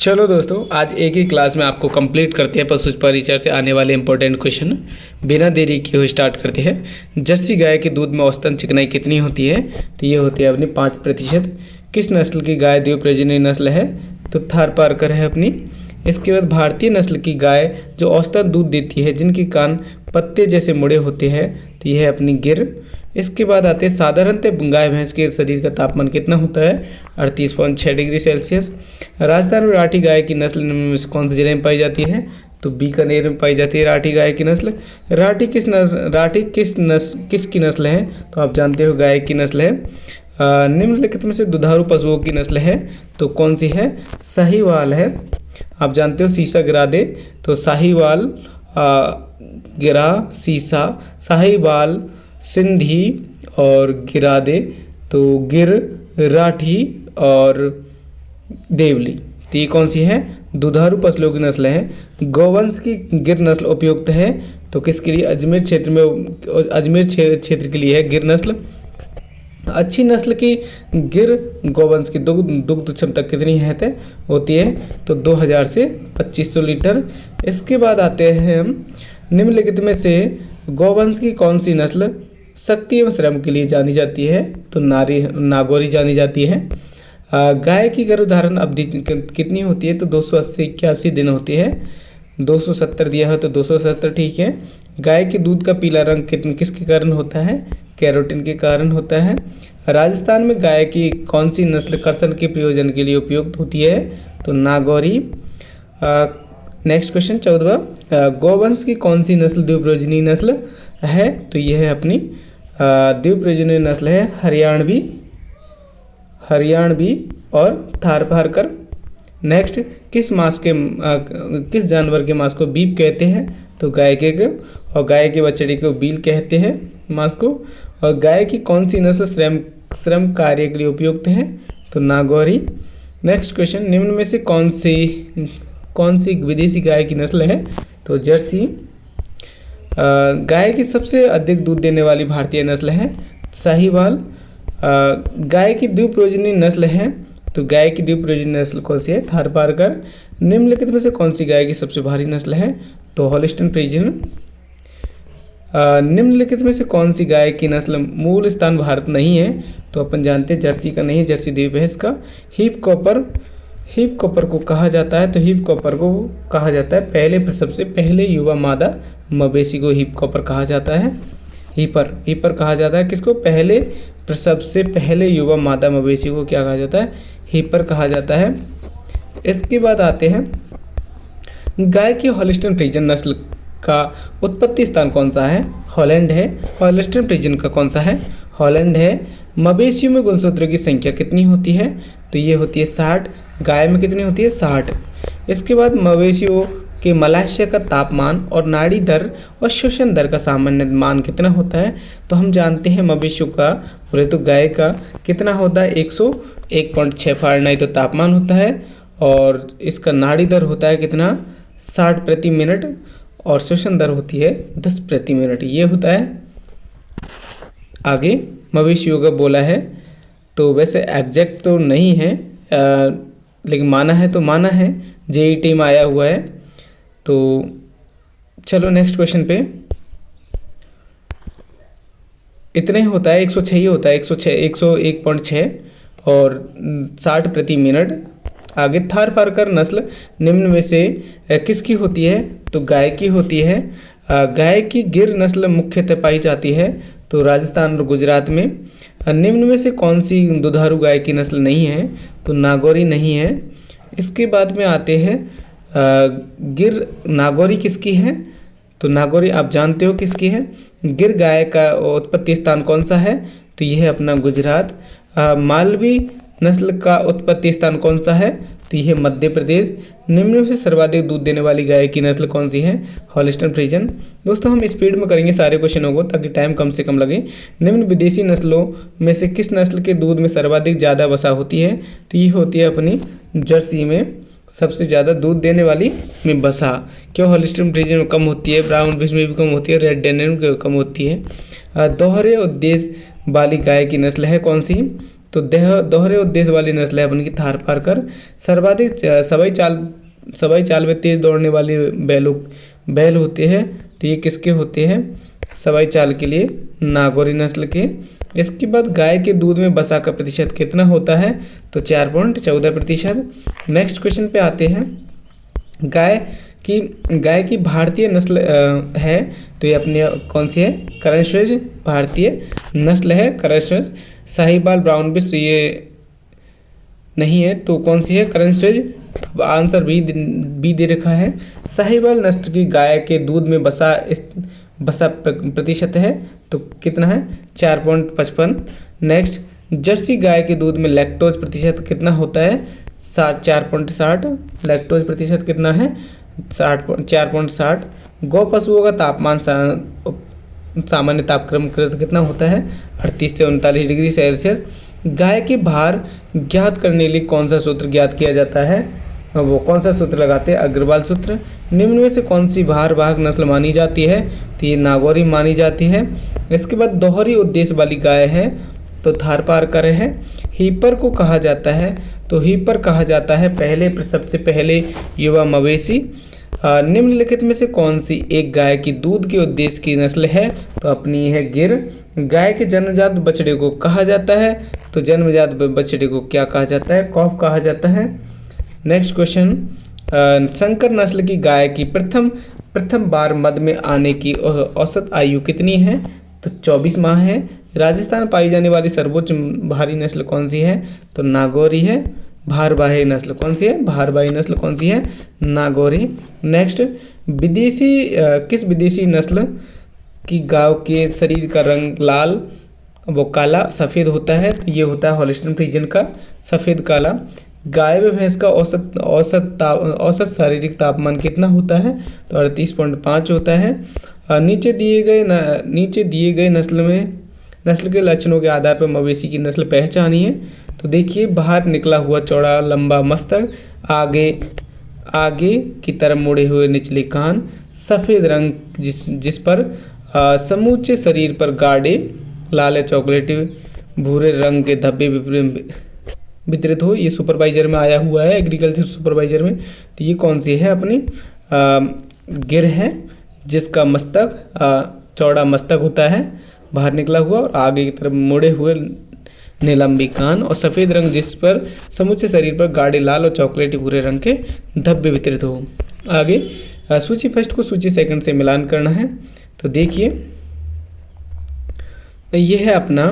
चलो दोस्तों, आज एक ही क्लास में आपको कंप्लीट करते हैं पशु परिचर से आने वाले इंपॉर्टेंट क्वेश्चन। बिना देरी किए हुए स्टार्ट करते हैं। जर्सी गाय के दूध में औसतन चिकनाई कितनी होती है? तो ये होती है अपनी 5%। किस नस्ल की गाय द्विप्रजननीय नस्ल है? तो थारपारकर है अपनी। इसके बाद भारतीय नस्ल की गाय जो औसतन दूध देती है, जिनके कान पत्ते जैसे मुड़े होते हैं, तो यह है अपनी गिर। इसके बाद आते हैं साधारणतः गाय भैंस के शरीर का तापमान कितना होता है? 38.6 डिग्री सेल्सियस। राजस्थान में राठी गाय की नस्ल निम्न में से कौन से जिले में पाई जाती है? तो बीकानेर में पाई जाती है राठी गाय की नस्ल। राठी किसकी नस्ल है? तो आप जानते हो गाय की नस्ल है। निम्नलिखित में से दुधारू पशुओं की नस्ल है तो कौन सी है? साहीवाल है। आप जानते हो सीसा गिरा दे, तो साहीवाल, गिरा, सीसा, साहीवाल, सिंधी और गिरा दे, तो गिर, राठी और देवली। तो ये कौन सी है? दुधारू पशुओं की नस्ल है। गौवंश की गिर नस्ल उपयुक्त है तो किसके लिए? अजमेर क्षेत्र के लिए है गिर नस्ल। अच्छी नस्ल की गिर गौवंश की दुग्ध क्षमता कितनी होती है? तो 2000 से 2500 लीटर। इसके बाद आते हैं हम, निम्नलिखित में से गौवंश की कौन सी नस्ल शक्ति एवं श्रम के लिए जानी जाती है? तो नागौरी जानी जाती है। गाय की गर्भधारण अवधि कितनी होती है? तो 280-81 दिन होती है। 270 दिया है तो 270 ठीक है। गाय के दूध का पीला रंग किसके कारण होता है? कैरोटीन के कारण होता है। राजस्थान में गाय की कौन सी नस्ल कर्षण के प्रयोजन के लिए उपयुक्त होती है? तो नागौरी। नेक्स्ट क्वेश्चन 14वां, गौवंश की कौन सी नस्ल द्विप्रजननीय नस्ल है? तो यह है अपनी द्विप्रजननीय नस्ल है हरियाणवी और थारपारकर। नेक्स्ट, किस जानवर के मांस को बीफ कहते हैं? तो गाय के और गाय के बछड़े को बील कहते हैं मांस को। और गाय की कौन सी नस्ल श्रम कार्य के लिए उपयुक्त है? तो नागौरी। नेक्स्ट क्वेश्चन, निम्न में से कौन सी विदेशी गाय की नस्ल है? तो जर्सी। गाय की सबसे अधिक दूध देने वाली भारतीय नस्ल है साहीवाल। गाय की द्विप्रजननीय नस्ल है तो गाय की द्विप्रजननीय नस्ल कौन सी है? थारपारकर। निम्नलिखित में से कौन सी गाय की सबसे भारी नस्ल है? तो हॉलिस्टन फ्रीजियन। निम्नलिखित में से कौन सी गाय की नस्ल मूल स्थान भारत नहीं है? तो अपन जानते हैं जर्सी का नहीं, जर्सी द्विभैंस का। हीप कॉपर को कहा जाता है, तो हीप कॉपर को कहा जाता है पहले प्रसव से पहले युवा मादा मवेशी को हीप कॉपर कहा जाता है। हीपर कहा जाता है किसको? पहले प्रसव से पहले युवा मादा मवेशी को क्या कहा जाता है? हीपर कहा जाता है। इसके बाद आते हैं, गाय की हॉलिस्टन फ्रीजियन नस्ल का उत्पत्ति स्थान कौन सा है? हॉलैंड है। हॉलिस्टन फ्रीजियन का कौन सा है? हॉलैंड है। मवेशियों में गुणसूत्रों की संख्या कितनी होती है? तो ये होती है 60। गाय में कितनी होती है? 60। इसके बाद मवेशियों के मलाशय का तापमान और नाड़ी दर और श्वसन दर का सामान्य मान कितना होता है? तो हम जानते हैं मवेशियों का, बोले तो गाय का कितना होता है? 101.6 फ़ारेनहाइट तो तापमान होता है, और इसका नाड़ी दर होता है कितना? 60 प्रति मिनट, और श्वसन दर होती है 10 प्रति मिनट। ये होता है। आगे मवेशियों का बोला है, तो वैसे एग्जैक्ट तो नहीं है, लेकिन माना है तो माना है, जेईटी में आया हुआ है। तो चलो नेक्स्ट क्वेश्चन पे। इतना ही होता है, 106 ही होता है, 101.6 और 60 प्रति मिनट। आगे, थारपारकर नस्ल निम्न में से किसकी होती है? तो गाय की होती है। गाय की गिर नस्ल मुख्यतः पाई जाती है तो राजस्थान और गुजरात में। निम्न में से कौन सी दुधारू गाय की नस्ल नहीं है? तो नागौरी नहीं है। इसके बाद में आते हैं, गिर नागौरी किसकी है? तो नागौरी आप जानते हो किसकी है। गिर गाय का उत्पत्ति स्थान कौन सा है? तो यह है अपना गुजरात। मालवी नस्ल का उत्पत्ति स्थान कौन सा है? तो यह मध्य प्रदेश। निम्न में से सर्वाधिक दूध देने वाली गाय की नस्ल कौन सी है? हॉलिस्टन फ्रीजियन। दोस्तों, हम स्पीड में करेंगे सारे क्वेश्चनों को ताकि टाइम कम से कम लगे। निम्न विदेशी नस्लों में से किस नस्ल के दूध में सर्वाधिक ज़्यादा वसा होती है? तो ये होती है अपनी जर्सी में सबसे ज़्यादा दूध देने वाली में वसा। क्यों? हॉलिस्टन फ्रीजियन में कम होती है, ब्राउन फिश में भी कम होती है, रेड डेनियल में कम होती है। दोहरे उद्देश्य वाली गाय की नस्ल है कौन सी? तो दोहरे उद्देश्य वाली नस्ल है अपनी की थारपारकर। सर्वाधिक सवाई चाल में तेज दौड़ने वाली बैल होते हैं, तो ये किसके होते हैं? सवाई चाल के लिए नागौरी नस्ल के। इसके बाद गाय के दूध में वसा का प्रतिशत कितना होता है? तो 4.14%। नेक्स्ट क्वेश्चन पे आते हैं। गाय की भारतीय नस्ल है, तो ये अपनी कौन सी है? करनस्वेज भारतीय नस्ल है, करनस्वेज। साहिवाल ब्राउन बिस ये नहीं है, तो कौन सी है? करनस्वेज। आंसर बी दे रखा है। साहिवाल नस्ल की गाय के दूध में वसा प्रतिशत है, तो कितना है? 4.55। नेक्स्ट, जर्सी गाय के दूध में लैक्टोज प्रतिशत कितना होता है? 4.60। लैक्टोज प्रतिशत कितना है? 4.60। गौ पशुओं का तापमान सामान्य तापक्रम कितना होता है? 38 से 39 डिग्री सेल्सियस। गाय के भार ज्ञात करने के लिए कौन सा सूत्र ज्ञात किया जाता है? वो कौन सा सूत्र लगाते हैं? अग्रवाल सूत्र। निम्न में से कौन सी भारवाहक नस्ल मानी जाती है? तो ये नागौरी मानी जाती है। इसके बाद दोहरी उद्देश्य वाली गाय है, तो थारपारकर है। हीपर को कहा जाता है, तो हीपर कहा जाता है सबसे पहले युवा मवेशी। निम्नलिखित में से कौन सी एक गाय की दूध के उद्देश्य की नस्ल है? तो अपनी है गिर। गाय के जन्मजात बछड़े को कहा जाता है, तो जन्मजात बछड़े को क्या कहा जाता है? कॉफ कहा जाता है। नेक्स्ट क्वेश्चन, संकर नस्ल की गाय की प्रथम बार मद में आने की औसत आयु कितनी है? तो 24 माह है। राजस्थान पाई जाने वाली सर्वोच्च भारी नस्ल कौन सी है? तो नागौरी है। भारवाही नस्ल कौन सी है? भारवाही नस्ल कौन सी है? नागौरी। नेक्स्ट, किस विदेशी नस्ल की गाय के शरीर का रंग लाल वो काला सफ़ेद होता है? तो ये होता है हॉलिस्टीन फ्रीजियन का सफ़ेद काला। गाय व भैंस का औसत शारीरिक तापमान कितना होता है? तो 38.5 होता है। नीचे दिए गए नस्ल के लक्षणों के आधार पर मवेशी की नस्ल पहचानिए। तो देखिए, बाहर निकला हुआ चौड़ा लंबा मस्तक, आगे की तरफ मुड़े हुए निचले कान, सफ़ेद रंग जिस पर समूचे शरीर पर गाढ़े लाल या चॉकलेटी भूरे रंग के धब्बे वितरित हो। ये सुपरवाइजर में आया हुआ है, एग्रीकल्चर सुपरवाइजर में। तो ये कौन सी है? अपनी गिर है, जिसका मस्तक चौड़ा मस्तक होता है, बाहर निकला हुआ और आगे की तरफ मुड़े हुए नीलंबी कान और सफ़ेद रंग जिस पर समूचे शरीर पर गाढ़े लाल और चॉकलेटी भूरे रंग के धब्बे वितरित हो। आगे सूची फर्स्ट को सूची सेकंड से मिलान करना है। तो देखिए, ये है अपना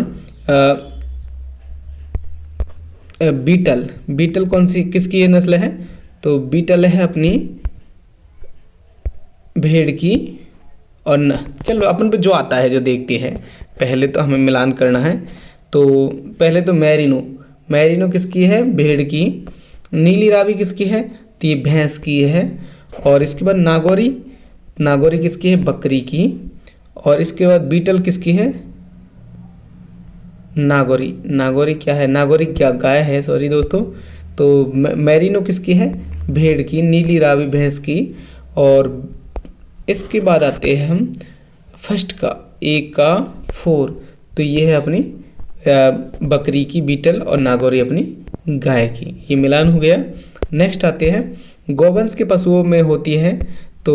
बीटल कौन सी किसकी ये नस्ल है? तो बीटल है अपनी भेड़ की। और चलो अपन पे जो आता है जो देखते हैं, पहले तो हमें मिलान करना है। तो पहले तो मैरिनो किसकी है? भेड़ की। नीली रावी किसकी है? तो ये भैंस की है। और इसके बाद नागौरी किसकी है? बकरी की। और इसके बाद बीटल किसकी है? नागौरी क्या है? नागौरी क्या गाय है, सॉरी दोस्तों। तो मैरिनो किसकी है? भेड़ की। नीली रावी भैंस की। और इसके बाद आते हैं हम फर्स्ट का 1 का 4, तो ये है अपनी बकरी की बीटल और नागौरी अपनी गाय की। ये मिलान हो गया। नेक्स्ट आते हैं, गौवंश के पशुओं में होती है तो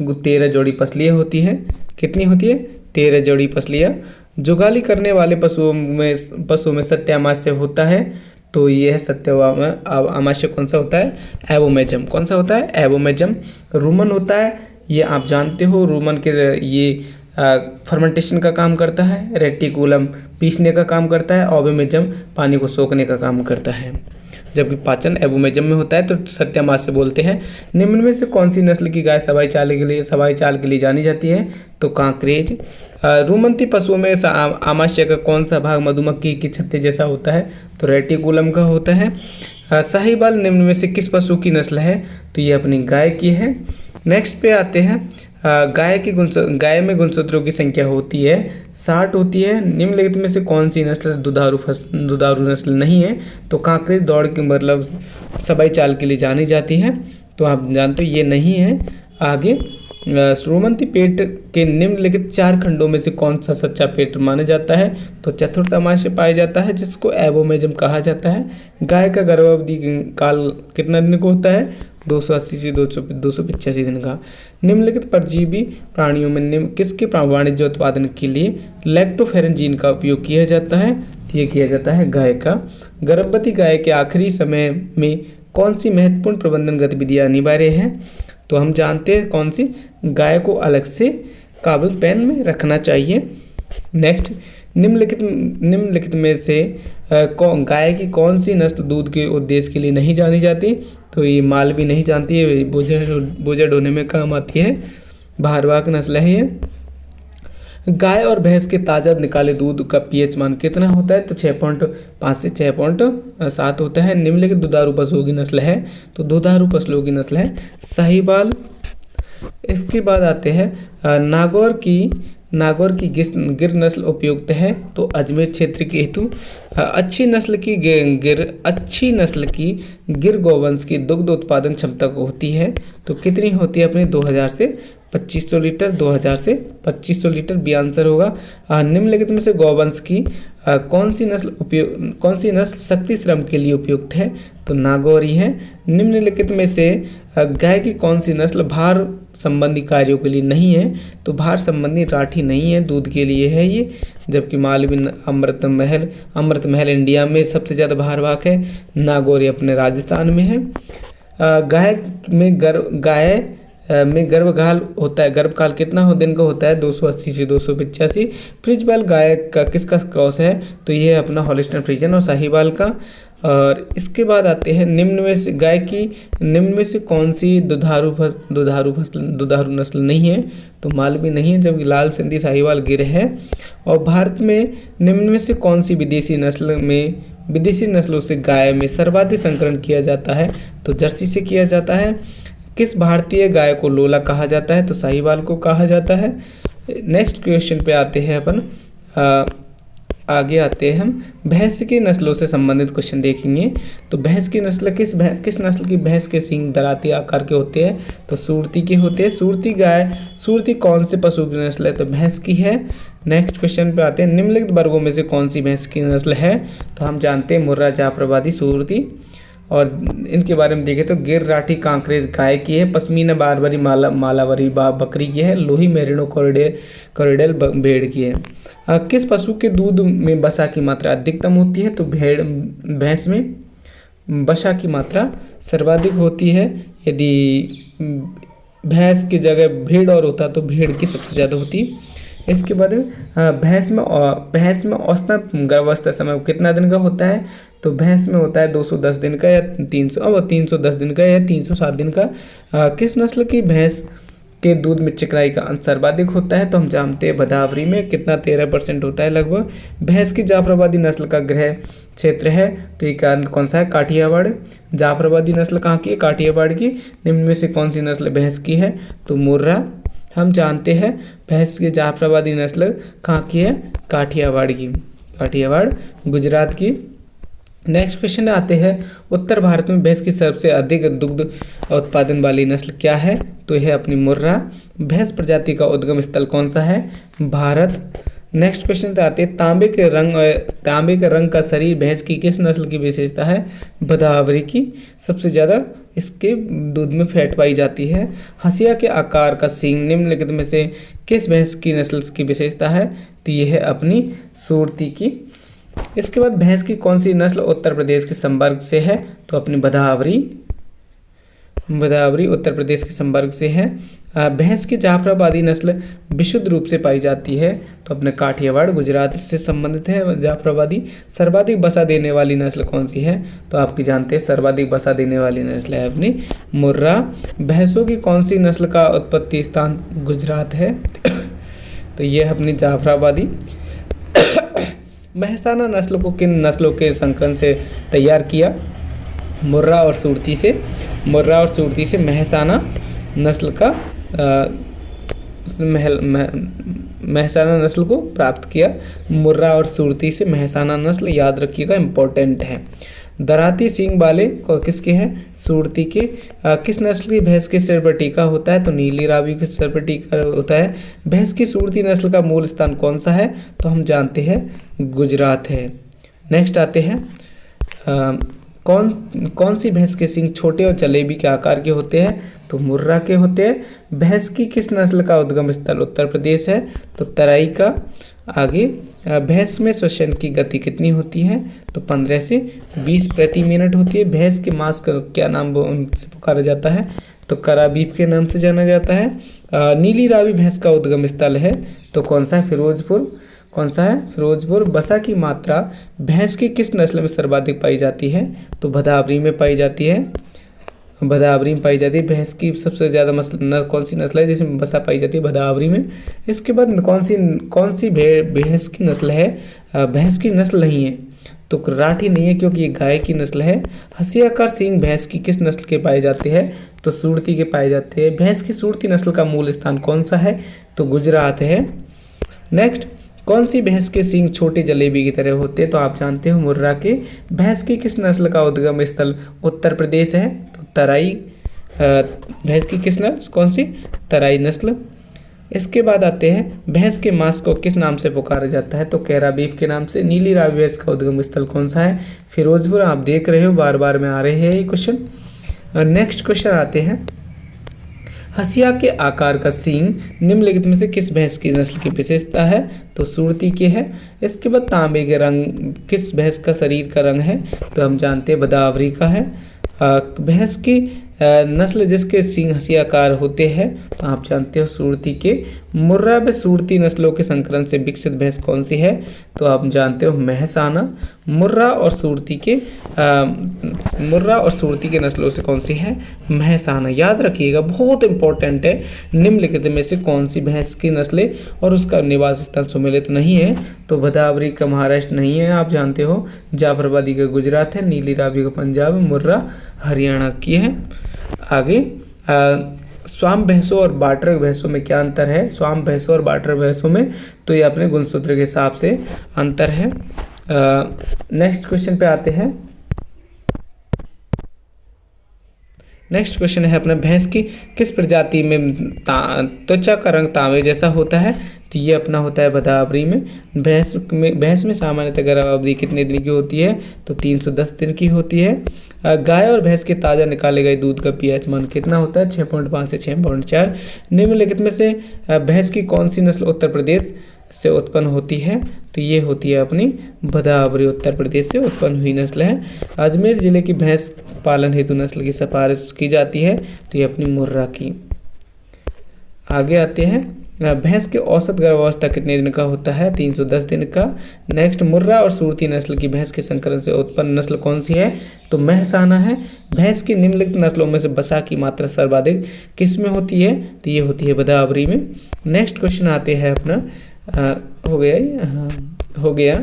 13 जोड़ी पसलियाँ होती है। कितनी होती है? 13 जोड़ी पसलियाँ। जुगाली करने वाले पशुओं में सत्य अमाश्य होता है, तो ये है सत्य अमाश्य कौन सा होता है? एवोमेजम। कौन सा होता है? एवोमेजम। रूमन होता है, ये आप जानते हो, रूमन के ये फर्मेंटेशन का काम करता है। रेटिकुलम पीसने का काम करता है। ओविमेजम पानी को सोखने का काम करता है। जबकि पाचन एवोमेजम में होता है, तो सत्यामास्य बोलते हैं। निम्न में से कौन सी नस्ल की गाय सवाई चाल के लिए जानी जाती है? तो कांकरेज। रूमंती पशुओं में आमाशय का कौन सा भाग मधुमक्खी की छत्ते जैसा होता है? तो रेटिकुलम का होता है। साहिवाल निम्न में से किस पशु की नस्ल है? तो ये अपनी गाय की है। नेक्स्ट पे आते हैं, गाय में गुणसूत्रों की संख्या होती है 60 होती है। निम्नलिखित में से कौन सी नस्ल दुधारू नस्ल नहीं है? तो कांकरेज दौड़ की सवाई चाल के लिए जानी जाती है, तो आप जानते हो ये नहीं है। आगे श्रोमंती पेट के निम्नलिखित 4 खंडों में से कौन सा सच्चा पेट माना जाता है? तो चतुर्थ अमाशय पाया जाता है, जिसको एबोमेजम कहा जाता है। गाय का गर्भावधि काल कितना दिन का होता है? 280 से 285 दिन का। निम्नलिखित परजीवी प्राणियों में किसके वाणिज्य उत्पादन के लिए लैक्टोफेरेंजीन का उपयोग किया जाता है? ये किया जाता है गाय का। गर्भवती गाय के आखिरी समय में कौन सी महत्वपूर्ण प्रबंधन गतिविधियां अनिवार्य हैं? तो हम जानते हैं कौन सी, गाय को अलग से काबू पैन में रखना चाहिए। नेक्स्ट, निम्नलिखित में से गाय की कौन सी नस्ल दूध के उद्देश्य के लिए नहीं जानी जाती? तो ये मालवी नहीं जानती है, बोझा ढोने में काम आती है, भारवाहक नस्ल है ये। गाय और भैंस के ताज़ा निकाले दूध का पीएच मान कितना होता है? तो 6.5 से 6.7 होता है। निम्नलिखित दुधारू पशुओं की नस्ल है? तो दुधारू पशुओं की नस्ल है साहिवाल। इसके बाद आते हैं नागौर की गिर नस्ल उपयुक्त है? तो अजमेर क्षेत्र के हेतु। अच्छी नस्ल की गिर गौवंश की दुग्ध उत्पादन क्षमता को होती है? तो कितनी होती है अपने? 2000 से 2500 लीटर। 2000 से 2500 लीटर बी आंसर होगा। निम्नलिखित में से गौवंश की कौन सी नस्ल शक्ति श्रम के लिए उपयुक्त है? तो नागौरी है। निम्नलिखित में से गाय की कौन सी नस्ल भार संबंधी कार्यों के लिए नहीं है? तो भार संबंधी राठी नहीं है, दूध के लिए है ये। जबकि मालवी अमृत महल इंडिया में सबसे ज़्यादा भारवाहक है, नागौरी अपने राजस्थान में है। गाय में गर्भकाल कितना दिन का होता है? 280 से 285। फ्रिजवाल गाय का किसका क्रॉस है? तो ये है अपना हॉलिस्टन फ्रीजन और साहिवाल का। और इसके बाद आते हैं निम्न में से कौन सी दुधारू नस्ल नहीं है? तो मालवी नहीं है, जबकि लाल सिंधी साहिवाल गिर है। और भारत में निम्न में से कौन सी विदेशी नस्लों से गाय में सर्वाधिक संकरण किया जाता है? तो जर्सी से किया जाता है। किस भारतीय गाय को लोला कहा जाता है? तो साहिवाल को कहा जाता है। नेक्स्ट क्वेश्चन पे आते हैं अपन, आगे आते हैं हम भैंस की नस्लों से संबंधित क्वेश्चन देखेंगे। तो भैंस की नस्ल किस नस्ल की भैंस के सींग दराती आकार के होते हैं? तो सुरती के होते हैं। सुरती कौन से पशु की नस्ल है? तो भैंस की है। नेक्स्ट क्वेश्चन पे आते हैं, निम्नलिखित वर्गों में से कौन सी भैंस की नस्ल है? तो हम जानते हैं मुर्रा, जाफराबादी, सुरती। और इनके बारे में देखें तो गिर, राठी, कांकरेज गाय की है। पश्मीना बारबरी, मालावरी बकरी की है। लोही, मेरिनो, कोरिडेल भेड़ की है। किस पशु के दूध में वसा की मात्रा अधिकतम होती है? तो भैंस में वसा की मात्रा सर्वाधिक होती है। यदि भैंस की जगह भेड़ और होता तो भेड़ की सबसे ज़्यादा होती। इसके बाद भैंस में औसतन गर्भावस्था समय कितना दिन का होता है? तो भैंस में होता है 210 दिन का या 310 दिन का या 307 दिन का। किस नस्ल की भैंस के दूध में चिकनाई का अंश सर्वाधिक होता है? तो हम जानते हैं भदावरी में कितना 13% होता है लगभग। भैंस की जाफराबादी नस्ल का गृह क्षेत्र है? तो ये कौन सा है? काठियावाड़। जाफराबादी नस्ल कहाँ की है? काठियावाड़ की। निम्न में से कौन सी नस्ल भैंस की है? तो मुर्रा। हम जानते हैं भैंस की जाफराबादी नस्ल कहाँ की है? काठियावाड़ की, काठियावाड़ गुजरात की। नेक्स्ट क्वेश्चन आते हैं, उत्तर भारत में भैंस की सबसे अधिक दुग्ध उत्पादन वाली नस्ल क्या है? तो यह है अपनी मुर्रा। भैंस प्रजाति का उद्गम स्थल कौन सा है? भारत। नेक्स्ट क्वेश्चन पे आते हैं, तांबे के रंग का शरीर भैंस की किस नस्ल की विशेषता है? भदावरी की। सबसे ज़्यादा इसके दूध में फैट पाई जाती है। हंसिया के आकार का सींग निम्नलिखित में से किस भैंस की नस्ल की विशेषता है? तो ये है अपनी सुरती की। इसके बाद भैंस की कौन सी नस्ल उत्तर प्रदेश के संपर्क से है? तो अपनी भदावरी उत्तर प्रदेश के संपर्क से है। भैंस की जाफराबादी नस्ल विशुद्ध रूप से पाई जाती है? तो अपने काठियावाड़ गुजरात से संबंधित है जाफराबादी। सर्वाधिक बसा देने वाली नस्ल कौन सी है? तो आपकी जानते हैं सर्वाधिक बसा देने वाली नस्ल है अपनी मुर्रा। भैंसों की कौन सी नस्ल का उत्पत्ति स्थान गुजरात है? तो ये है अपनी जाफराबादी। मेहसाना नस्ल को किन नस्लों के संकरण से तैयार किया? मुर्रा और सुरती से मेहसाना नस्ल का मेहसाना नस्ल को प्राप्त किया। मुर्रा और सुरती से मेहसाना नस्ल याद रखिएगा, इम्पोर्टेंट है। दराती सींग वाले किसके हैं? सुरती के। किस नस्ल की भैंस के सिर पर टीका होता है? तो नीली रावी के सिर पर टीका होता है। भैंस की सुरती नस्ल का मूल स्थान कौन सा है? तो हम जानते हैं गुजरात है। नेक्स्ट आते हैं, कौन सी भैंस के सींग छोटे और जलेबी के आकार के होते हैं? तो मुर्रा के होते हैं। भैंस की किस नस्ल का उद्गम स्थल उत्तर प्रदेश है? तो तराई का। आगे, भैंस में श्वसन की गति कितनी होती है? तो 15 से 20 प्रति मिनट होती है। भैंस के मांस का क्या नाम से पुकारा जाता है? तो करा बीफ के नाम से जाना जाता है। नीली रावी भैंस का उद्गम स्थल है तो कौन सा है? फिरोजपुर। कौन सा है? फिरोजपुर। वसा की मात्रा भैंस की किस नस्ल में सर्वाधिक पाई जाती है? तो भदावरी में पाई जाती है। भदावरी में पाई जाती है। भैंस की सबसे ज़्यादा कौन सी नस्ल है जिसमें वसा पाई जाती है? भदावरी में। इसके बाद कौन सी भैंस की नस्ल है? भैंस की नस्ल नहीं है तो राठी नहीं है क्योंकि ये गाय की नस्ल है। हंसियाकार सींग भैंस की किस नस्ल के पाए जाते हैं? तो सुरती के पाए जाते हैं। भैंस की सुरती नस्ल का मूल स्थान कौन सा है? तो गुजरात है। नेक्स्ट, कौन सी भैंस के सींग छोटे जलेबी की तरह होते हैं? तो आप जानते हो मुर्रा के। भैंस की किस नस्ल का उद्गम स्थल उत्तर प्रदेश है? तो तराई। भैंस की किस नस्ल? कौन सी? तराई नस्ल। इसके बाद आते हैं, भैंस के मांस को किस नाम से पुकारा जाता है? तो कैरा बीफ के नाम से। नीली रावी भैंस का उद्गम स्थल कौन सा है? फिरोजपुर। आप देख रहे हो बार बार में आ रहे हैं ये क्वेश्चन। नेक्स्ट क्वेश्चन आते हैं, हंसिया के आकार का सींग निम्नलिखित में से किस भैंस की नस्ल की विशेषता है? तो सुरती के है। इसके बाद तांबे के रंग किस भैंस का शरीर का रंग है? तो हम जानते हैं भदावरी का है। भैंस की नस्ल जिसके सींग हंसियाकार होते हैं तो आप जानते हो सुरती के। मुर्रा व सुरती नस्लों के संकरण से विकसित भैंस कौन सी है? तो आप जानते हो मेहसाना। मुर्रा और सुरती के नस्लों से कौन सी है? मेहसाना। याद रखिएगा, बहुत इंपॉर्टेंट है। निम्नलिखित में से कौन सी भैंस की नस्लें और उसका निवास स्थान सुमेलित नहीं है? तो भदावरी का महाराष्ट्र नहीं है, आप जानते हो। जाफरबादी का गुजरात है। नीली रावी का पंजाब। मुर्रा हरियाणा की है। आगे, स्वाम भैंसों और बाटर भैंसों में क्या अंतर है? स्वाम भैंसों और बाटर भैंसों में तो ये अपने गुणसूत्र के हिसाब से अंतर है। नेक्स्ट क्वेश्चन पे आते हैं। नेक्स्ट क्वेश्चन है अपना, भैंस की किस प्रजाति में त्वचा का रंग तांबे जैसा होता है? तो ये अपना होता है भदावरी में। भैंस में सामान्यतः गर्भावधि कितने दिन की होती है? तो 310 दिन की होती है। गाय और भैंस के ताज़ा निकाले गए दूध का पीएच मान कितना होता है? 6.5 से 6.4। निम्नलिखित में से भैंस की कौन सी नस्ल उत्तर प्रदेश से उत्पन्न होती है? तो ये होती है अपनी भदावरी, उत्तर प्रदेश से उत्पन्न हुई नस्ल है। अजमेर जिले की भैंस पालन हेतु नस्ल की सिफारिश की जाती है तो ये अपनी मुर्रा की। आगे आते हैं, भैंस के औसत गर्भावस्था कितने दिन का होता है? 310 दिन का। नेक्स्ट, मुर्रा और सुरती नस्ल की भैंस के संकरण से उत्पन्न नस्ल कौन सी है? तो मेहसाना है। भैंस की निम्नलिखित नस्लों में से वसा की मात्रा सर्वाधिक किस में होती है? तो ये होती है भदावरी में। नेक्स्ट क्वेश्चन आते हैं अपना, हो गया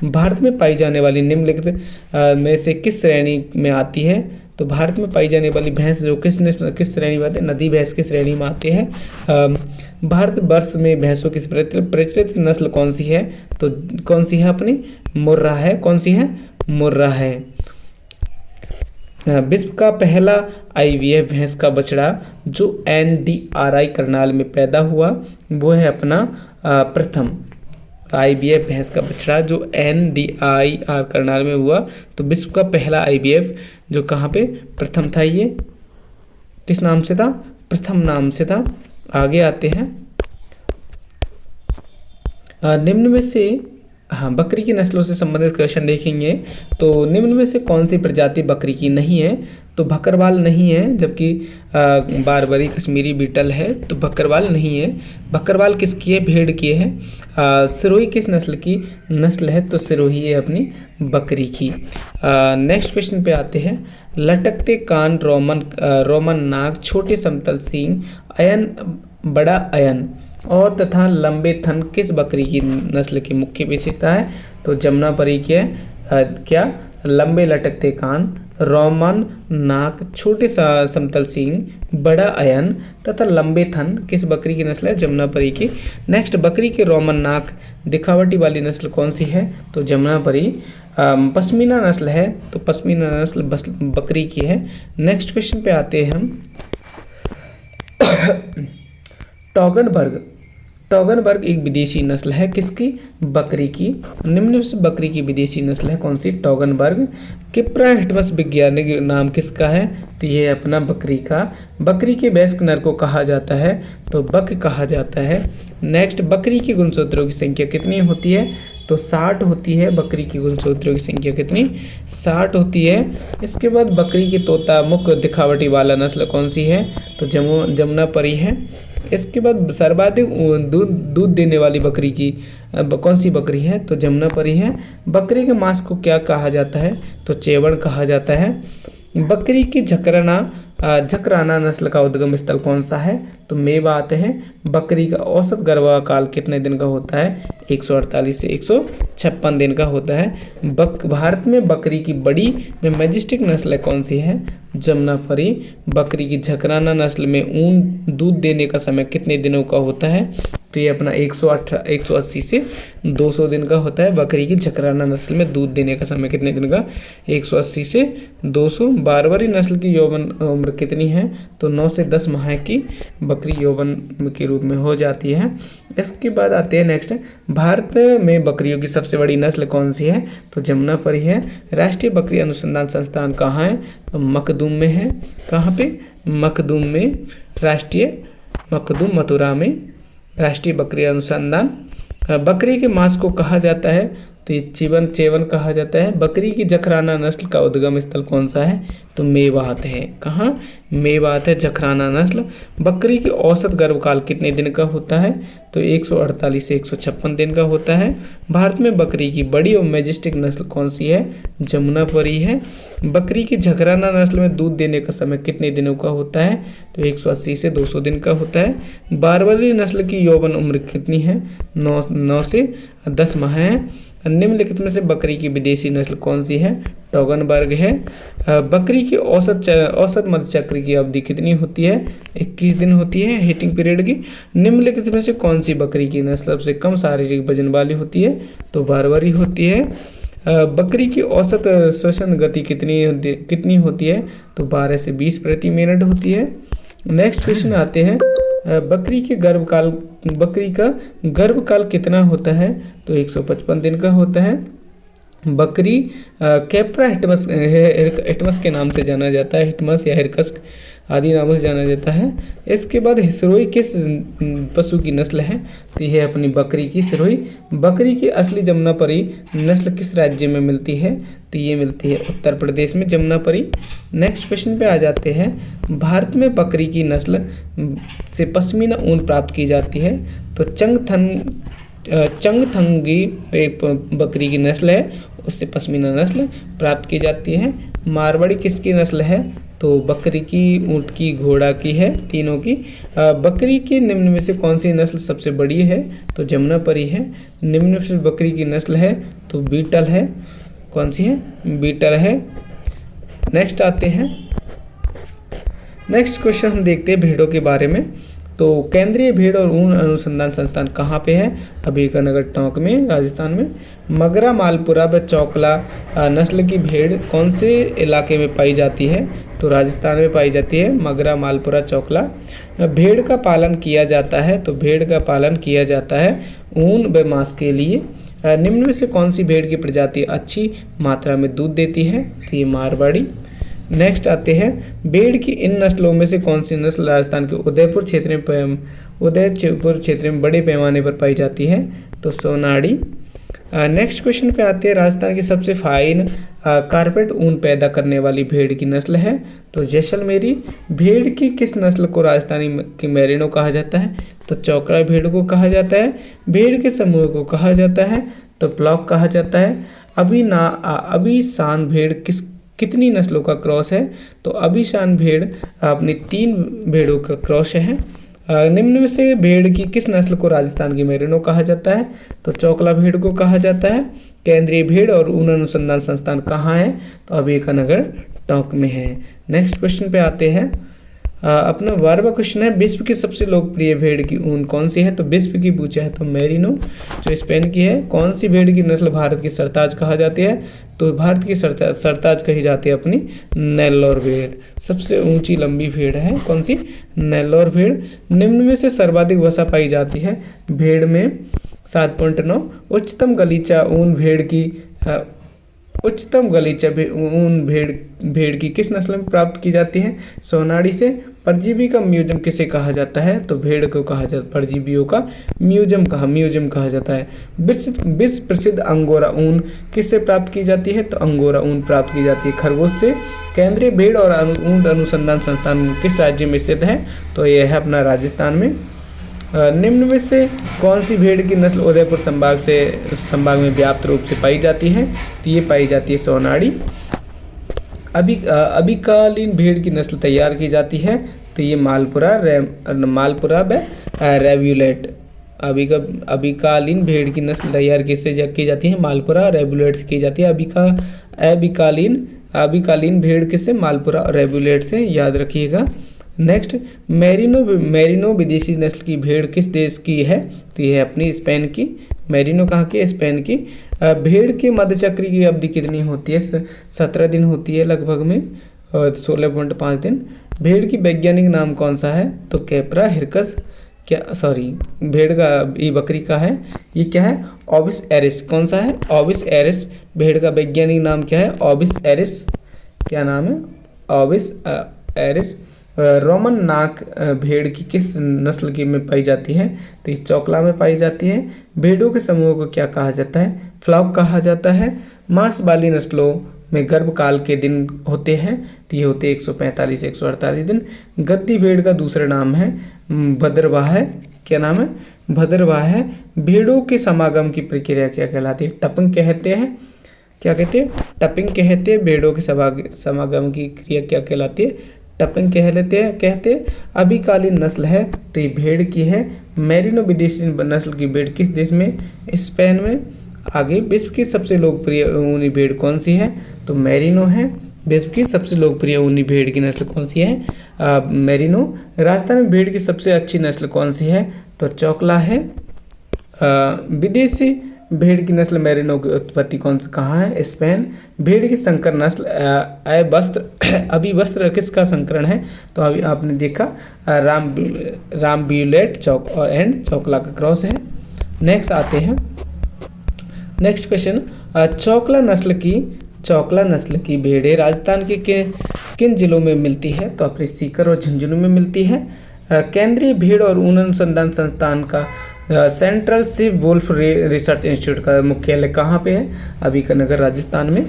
भारत में पाई जाने वाली निम्नलिखित में से किस श्रेणी में आती है? तो भारत में पाई जाने वाली भैंस जो किस श्रेणी में आती है? नदी भैंस की श्रेणी में आती है। भारतवर्ष में भैंसों की प्रचलित नस्ल कौन सी है? तो कौन सी है अपनी? मुर्रा है। कौन सी है? मुर्रा है। विश्व का पहला IVF भैंस का बछड़ा जो NDRI करनाल में पैदा हुआ वो है अपना प्रथम। IVF भैंस का बछड़ा जो NDIR करनाल में हुआ तो विश्व का पहला IVF जो कहाँ पे? प्रथम था। ये किस नाम से था? प्रथम नाम से था। आगे आते हैं, निम्न में से बकरी की नस्लों से संबंधित क्वेश्चन देखेंगे। तो निम्न में से कौन सी प्रजाति बकरी की नहीं है? तो बकरवाल नहीं है, जबकि बारबरी कश्मीरी बीटल है तो बकरवाल नहीं है। बकरवाल किसकी है? भेड़ की है। सिरोही किस नस्ल की नस्ल है? तो सिरोही है अपनी बकरी की। नेक्स्ट क्वेश्चन पे आते हैं, लटकते कान, रोमन नाक, छोटे समतल सींग, अयन, बड़ा अयन और तथा लंबे थन किस बकरी की नस्ल की मुख्य विशेषता है? तो जमुनापरी के क्या? लंबे लटकते कान, रोमन नाक, छोटे समतल सींग, बड़ा अयन तथा लंबे थन किस बकरी की नस्ल है? जमुनापरी की। नेक्स्ट, बकरी के रोमन नाक दिखावटी वाली नस्ल कौन सी है? तो जमुनापरी। पश्मीना नस्ल है, तो पश्मीना नस्ल बकरी की है। नेक्स्ट क्वेश्चन पे आते हैं हम। टॉगनबर्ग, टॉगनबर्ग एक विदेशी नस्ल है किसकी? बकरी की। निम्न में से बकरी की विदेशी नस्ल है कौन सी? टॉगनबर्ग। किप्रा हिटमस वैज्ञानिक नाम किसका है? तो ये है अपना बकरी का। बकरी के वयस्क नर को कहा जाता है तो बक कहा जाता है। नेक्स्ट, बकरी की गुणसूत्रों की संख्या कितनी होती है? तो 60 होती है। बकरी की गुणसूत्रों की संख्या कितनी? 60 होती है। इसके बाद बकरी की तोता मुख दिखावटी वाला नस्ल कौन सी है? तो जमुनापरी है। इसके बाद सर्वाधिक दूध देने वाली बकरी की कौन सी बकरी है? तो जमुनापरी है। बकरी के मांस को क्या कहा जाता है? तो चेवड़ कहा जाता है। बकरी की झकराना नस्ल का उद्गम स्थल कौन सा है? तो मेवात है। बकरी का औसत गर्भकाल कितने दिन का होता है? 148 से 156 दिन का होता है। भारत में बकरी की बड़ी में मैजेस्टिक नस्ल कौन सी है? जमुनापरी। बकरी की झकराना नस्ल में ऊन दूध देने का समय कितने दिनों का होता है? तो ये अपना 180 से 200 दिन का होता है। बकरी की झकराना नस्ल में दूध देने का समय कितने दिन का? 180 से 200। बारबरी नस्ल की यौवन उम्र कितनी है? तो 9 से 10 माह की बकरी यौवन के रूप में हो जाती है। इसके बाद आते हैं नेक्स्ट, भारत में बकरियों की सबसे बड़ी नस्ल कौन सी है? तो जमुनापरी है। राष्ट्रीय बकरी अनुसंधान संस्थान कहाँ है? तो मखदूम में है। कहाँ पे? मखदूम में। मथुरा में राष्ट्रीय बकरी अनुसंधान। बकरी के मांस को कहा जाता है तो ये चेवन कहा जाता है। बकरी की जखराना नस्ल का उद्गम स्थल कौन सा है? तो मेवात है। कहाँ? मेवात है जखराना नस्ल। बकरी की औसत गर्भकाल कितने दिन का होता है? तो 148 से 156 दिन का होता है। भारत में बकरी की बड़ी और मैजेस्टिक नस्ल कौन सी है? जमुनापरी है। बकरी की झकराना नस्ल में दूध देने का समय कितने दिनों का होता है? तो 180 से 200 दिन का होता है। बारबरी नस्ल की यौवन उम्र कितनी है? 9 से 10 माह है। निम्नलिखित में से बकरी की विदेशी नस्ल कौन सी है? टॉगनबर्ग है। बकरी की औसत मध्यचक्र की अवधि कितनी होती है? 21 दिन होती है हीटिंग पीरियड की। निम्नलिखित में से कौन सी बकरी की नस्ल सबसे कम शारीरिक वजन वाली होती है? तो बारबरी होती है। बकरी की औसत श्वसन गति कितनी होती है? तो 12 से 20 प्रति मिनट होती है। नेक्स्ट क्वेश्चन आते हैं, बकरी का गर्भकाल कितना होता है? तो 155 दिन का होता है। बकरी कैप्रा हिटमस के नाम से जाना जाता है। हिटमस या हिरकस आदि नामों से जाना जाता है। इसके बाद सिरोही किस पशु की नस्ल है? तो यह अपनी बकरी की सिरोही। बकरी की असली जमुनापरी नस्ल किस राज्य में मिलती है? तो ये मिलती है उत्तर प्रदेश में जमुनापरी। नेक्स्ट क्वेश्चन पे आ जाते हैं, भारत में बकरी की नस्ल से पश्मीना ऊन प्राप्त की जाती है। तो चंगथंगी एक बकरी की नस्ल है, उससे पश्मीना नस्ल प्राप्त की जाती है। मारवाड़ी किसकी नस्ल है? तो बकरी की, ऊँट की, घोड़ा की है, तीनों की। बकरी की निम्न में से कौन सी नस्ल सबसे बड़ी है? तो जमुनापरी है। निम्न में से बकरी की नस्ल है तो बीटल है। कौन सी है? बीटल है। नेक्स्ट आते हैं, नेक्स्ट क्वेश्चन हम देखते हैं भेड़ों के बारे में। तो केंद्रीय भेड़ और ऊन अनुसंधान संस्थान कहाँ पे है? अबीकानगर टोंक में, राजस्थान में। मगरा, मालपुरा व चौकला नस्ल की भेड़ कौन से इलाके में पाई जाती है? तो राजस्थान में पाई जाती है। मगरा, मालपुरा, चौकला। भेड़ का पालन किया जाता है, तो भेड़ का पालन किया जाता है ऊन व मांस के लिए। निम्न में से कौन सी भेड़ की प्रजाति अच्छी मात्रा में दूध देती है? तो ये मारवाड़ी। नेक्स्ट आते हैं, भेड़ की इन नस्लों में से कौन सी नस्ल राजस्थान के उदयपुर क्षेत्र में बड़े पैमाने पर पाई जाती है? तो सोनाड़ी। नेक्स्ट क्वेश्चन पे आते हैं, राजस्थान की सबसे फाइन कारपेट ऊन पैदा करने वाली भेड़ की नस्ल है? तो जैसलमेरी। भेड़ की किस नस्ल को राजस्थानी की मेरिनो कहा जाता है? तो चौकड़ा भेड़ को कहा जाता है। भेड़ के समूह को कहा जाता है तो फ्लॉक कहा जाता है। अभिशान भेड़ कितनी नस्लों का क्रॉस है? तो अभिशान भेड़ अपनी 3 भेड़ों का क्रॉस है। निम्न में से भेड़ की किस नस्ल को राजस्थान की मेरिनो कहा जाता है? तो चौकला भेड़ को कहा जाता है। केंद्रीय भेड़ और ऊन अनुसंधान संस्थान कहाँ है? तो अबीकानगर टोंक में है। नेक्स्ट क्वेश्चन पे आते हैं, अपना 12वां क्वेश्चन है, विश्व की सबसे लोकप्रिय भेड़ की ऊन कौन सी है? तो विश्व की पूछा है तो मेरिनो जो स्पेन की है। कौन सी भेड़ की नस्ल भारत की सरताज कहा जाती है? तो भारत की सरताज कही जाती है अपनी नेल्लोर भेड़। सबसे ऊंची लंबी भेड़ है कौन सी? नेल्लोर भेड़। निम्न में से सर्वाधिक वसा पाई जाती है भेड़ में? 7.9। उच्चतम गलीचा ऊन भेड़ की किस नस्ल में प्राप्त की जाती है? सोनाड़ी से। परजीवी का म्यूजियम किसे कहा जाता है? तो भेड़ को कहा जाता है, परजीवियों का म्यूजियम कहा जाता है। विश्व प्रसिद्ध अंगोरा ऊन किससे प्राप्त की जाती है? तो अंगोरा ऊन प्राप्त की जाती है खरगोश से। केंद्रीय भेड़ और ऊंट अनुसंधान संस्थान किस राज्य में स्थित है? तो यह है अपना राजस्थान में। निम्न में से कौन सी भेड़ की नस्ल उदयपुर संभाग में व्याप्त रूप से पाई जाती है? तो ये पाई जाती है सोनाड़ी। अभिकालीन भेड़ की नस्ल तैयार की जाती है तो ये मालपुरा व रेव्यूलेट। अभिकालीन भेड़ की नस्ल तैयार किससे की जाती है? मालपुरा रेव्यूलेट से की जाती है। अभिकालीन भेड़ किससे? मालपुरा और रेव्यूलेट से, याद रखिएगा। नेक्स्ट, मेरिनो विदेशी नस्ल की भेड़ किस देश की है? तो ये है अपनी स्पेन की। मेरिनो कहाँ की है? स्पेन की। भेड़ के मध्यचक्र की अवधि कितनी होती है? 17 दिन होती है लगभग में, 16.5 दिन। भेड़ की वैज्ञानिक नाम कौन सा है? तो कैपरा हिरकस। भेड़ का, ये बकरी का है, ये क्या है? Ovis aries. कौन सा है? Ovis aries. भेड़ का वैज्ञानिक नाम क्या है? Ovis aries. क्या नाम है? Ovis Eris. रोमन नाक भेड़ की किस नस्ल की में पाई जाती है? तो ये चौकला में पाई जाती है। भेड़ों के समूह को क्या कहा जाता है? फ्लॉक कहा जाता है। मांस वाली नस्लों में गर्भकाल के दिन होते हैं तो ये होते हैं 145 से 148 दिन। गद्दी भेड़ का दूसरा नाम है भद्रवाह है। क्या नाम है? भद्रवाह है। भेड़ों के समागम की प्रक्रिया क्या कहलाती है? टपिंग कहते हैं। क्या कहते हैं? टपिंग कहते हैं। भेड़ों के समागम की क्रिया क्या कहलाती है? टपिंग कहते हैं। अभिकालीन नस्ल है तो ये भेड़ की है। मेरिनो विदेशी नस्ल की भेड़ किस देश में? स्पेन में। आगे, विश्व की सबसे लोकप्रिय ऊनी भेड़ कौन सी है? तो मेरिनो है। विश्व की सबसे लोकप्रिय ऊनी भेड़ की नस्ल कौन सी है? मेरिनो। राजस्थान में भेड़ की सबसे अच्छी नस्ल कौन सी है? तो चौकला है। विदेशी भेड़ की नस्ल मेरिनो की उत्पत्ति कहाँ है? स्पेन। भेड़ की संकर नस्ल अभिवस्त्र किसका संकरण है? तो अभी आपने देखा रामब्यूलेट एंड चौकला का क्रॉस है। नेक्स्ट आते हैं, नेक्स्ट क्वेश्चन, चौकला नस्ल की भेड़ें राजस्थान के किन जिलों में मिलती है? तो अपने सीकर और झुंझुनू में मिलती है। केंद्रीय भेड़ और ऊन अनुसंधान संस्थान का सेंट्रल सिव वुल्फ रिसर्च इंस्टीट्यूट का मुख्यालय कहाँ पे है? बीकानेर राजस्थान में।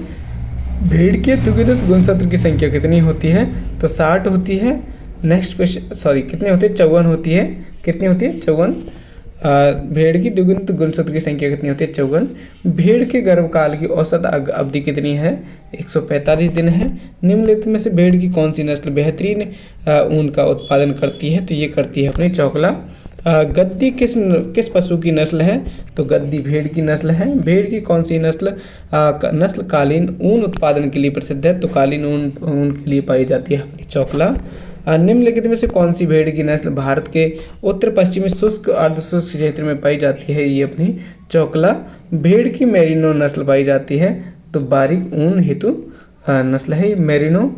भेड़ के द्विगुणित गुणसूत्र की संख्या कितनी होती है? तो 60 होती है। नेक्स्ट क्वेश्चन, कितनी होती है? 54 होती है। कितनी होती है? 54। भेड़ की द्विगुणित गुणसूत्र की संख्या कितनी होती है? 54। भेड़ के गर्भकाल की औसत अवधि कितनी है? 145 दिन है। निम्नलिखित में से भेड़ की कौन सी नस्ल बेहतरीन ऊन का उत्पादन करती है? तो ये करती है अपनी चौकला। गद्दी किस पशु की नस्ल है? तो गद्दी भेड़ की नस्ल है। भेड़ की कौन सी नस्ल कालीन ऊन उत्पादन के लिए प्रसिद्ध है? तो कालीन ऊन के लिए पाई जाती है अपनी चौकला। निम्नलिखित में से कौन सी भेड़ की नस्ल भारत के उत्तर पश्चिमी शुष्क अर्धशुष्क क्षेत्र में पाई जाती है? ये अपनी चौकला। भेड़ की मेरिनो नस्ल पाई जाती है तो बारीक ऊन हेतु नस्ल है ये मेरिनो।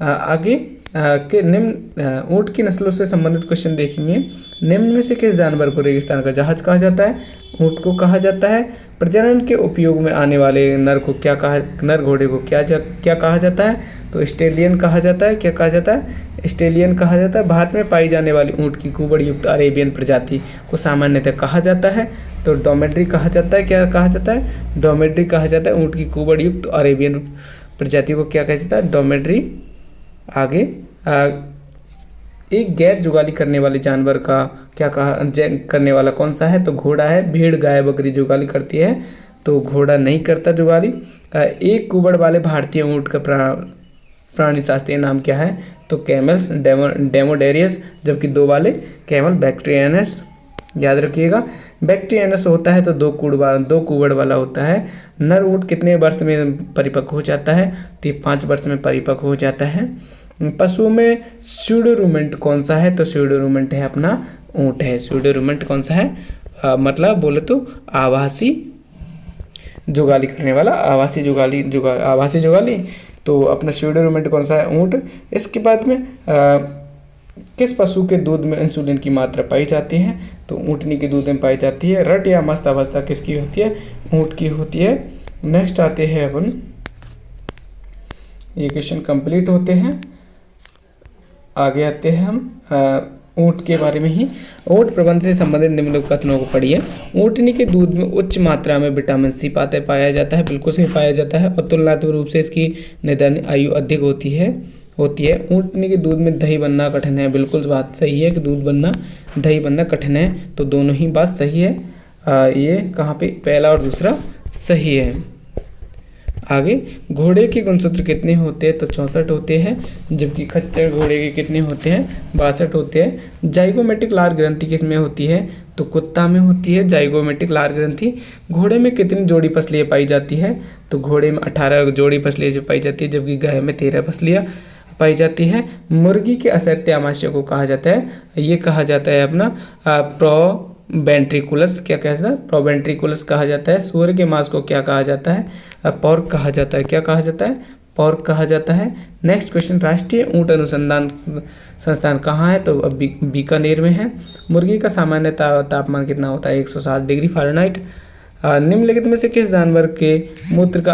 आगे के निम्न ऊँट की नस्लों से संबंधित क्वेश्चन देखेंगे। निम्न में से किस जानवर को रेगिस्तान का जहाज कहा जाता है? ऊँट को कहा जाता है। प्रजनन के उपयोग में आने वाले नर घोड़े को क्या कहा जाता है? तो स्टेलियन कहा जाता है। क्या कहा जाता है? स्टेलियन कहा जाता है। भारत में पाई जाने वाली ऊँट की कुबड़ युक्त अरेबियन प्रजाति को सामान्यतः कहा जाता है तो डोमेड्री कहा जाता है। क्या कहा जाता है? डोमेड्री कहा जाता है। ऊँट की कुबड़ युक्त अरेबियन प्रजाति को क्या कहा जाता है? डोमेड्री। आगे, एक गैर जुगाली करने वाले जानवर का करने वाला कौन सा है? तो घोड़ा है। भेड़ गाय बकरी जुगाली करती है तो घोड़ा नहीं करता जुगाली। एक कुबड़ वाले भारतीय ऊँट का प्राणी शास्त्रीय नाम क्या है? तो कैमल्स डेमोडेरियस, जबकि 2 वाले कैमल बैक्ट्रियनस। याद रखिएगा, बैक्ट्रियनस होता है तो 2 कुबड़ वाला होता है। नर ऊँट कितने वर्ष में परिपक्व हो जाता है? तो 5 वर्ष में परिपक्व हो जाता है। पशुओं में स्यूडो रूमेंट कौन सा है? तो स्यूडो रूमेंट है अपना ऊँट है। स्यूडो रूमेंट कौन सा है? मतलब बोले तो आवासी जुगाली करने वाला, आवासी जुगाली। तो अपना स्यूडो रूमेंट कौन सा है? ऊँट। इसके बाद में किस पशु के दूध में इंसुलिन की मात्रा पाई जाती है? तो ऊँटनी के दूध में पाई जाती है। रट या मस्त अवस्था किसकी होती है? ऊँट की होती है। नेक्स्ट आते हैं अपन, ये क्वेश्चन कंप्लीट होते हैं, आगे आते हैं हम ऊँट के बारे में ही। ऊँट प्रबंध से संबंधित निम्नलिखित कथनों को पढ़िए। ऊँटनी के दूध में उच्च मात्रा में विटामिन सी पाया जाता है, बिल्कुल सही पाया जाता है, और तुलनात्मक रूप से इसकी निदान आयु अधिक होती है। ऊँटनी के दूध में दही बनना कठिन है, बिल्कुल बात सही है कि दही बनना कठिन है, तो दोनों ही बात सही है। ये कहाँ पे पहला और दूसरा सही है। आगे, घोड़े के गुणसूत्र कितने होते हैं? तो 64 होते हैं, जबकि खच्चर घोड़े के कितने होते हैं? 62 होते हैं। जाइगोमेटिक लार ग्रंथि किस में होती है? तो कुत्ता में होती है जाइगोमेटिक लार ग्रंथि। घोड़े में कितनी जोड़ी पसलियाँ पाई जाती है? तो घोड़े में 18 जोड़ी पसलियाँ पाई जाती है, जबकि गाय में 13 पसलियाँ पाई जाती है। मुर्गी के असत्य आमाशय को कहा जाता है, ये कहा जाता है अपना प्रोवेंट्रिकुलस। क्या कहता है? प्रोवेंट्रिकुलस कहा जाता है। सूअर के मांस को क्या कहा जाता है? पॉर्क कहा जाता है। क्या कहा जाता है? पॉर्क कहा जाता है। नेक्स्ट क्वेश्चन, राष्ट्रीय ऊँट अनुसंधान संस्थान कहाँ है? तो बीकानेर में है। मुर्गी का सामान्य तापमान कितना होता है? 160 डिग्री फ़ारेनहाइट। निम्नलिखित में से किस जानवर के मूत्र का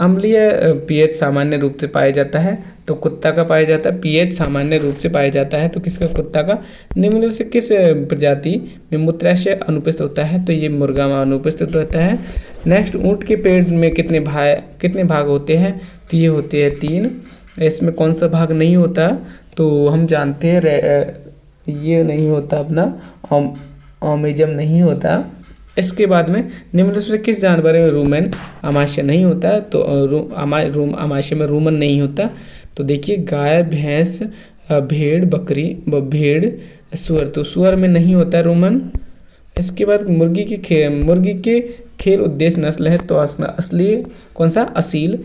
अम्लीय पीएच सामान्य रूप से पाया जाता है? तो कुत्ता का पाया जाता है। पीएच सामान्य रूप से पाया जाता है, तो किसका? कुत्ता का। निम्न से किस प्रजाति में मूत्राशय अनुपस्थित होता है? तो ये मुर्गा में अनुपस्थित होता है। नेक्स्ट, ऊँट के पेट में कितने भाग होते हैं? तो ये होते हैं 3। इसमें कौन सा भाग नहीं होता? तो हम जानते हैं ये नहीं होता अपना ओमेजम नहीं होता। इसके बाद में निम्न से किस जानवर में रूमेन आमाशय नहीं होता? तो आमाशय में रूमन नहीं होता। तो देखिए, गाय, भैंस, भेड़, बकरी, सुअर, तो सुअर में नहीं होता रूमन। इसके बाद मुर्गी के खेल उद्देश्य नस्ल है, तो असली कौन सा? असील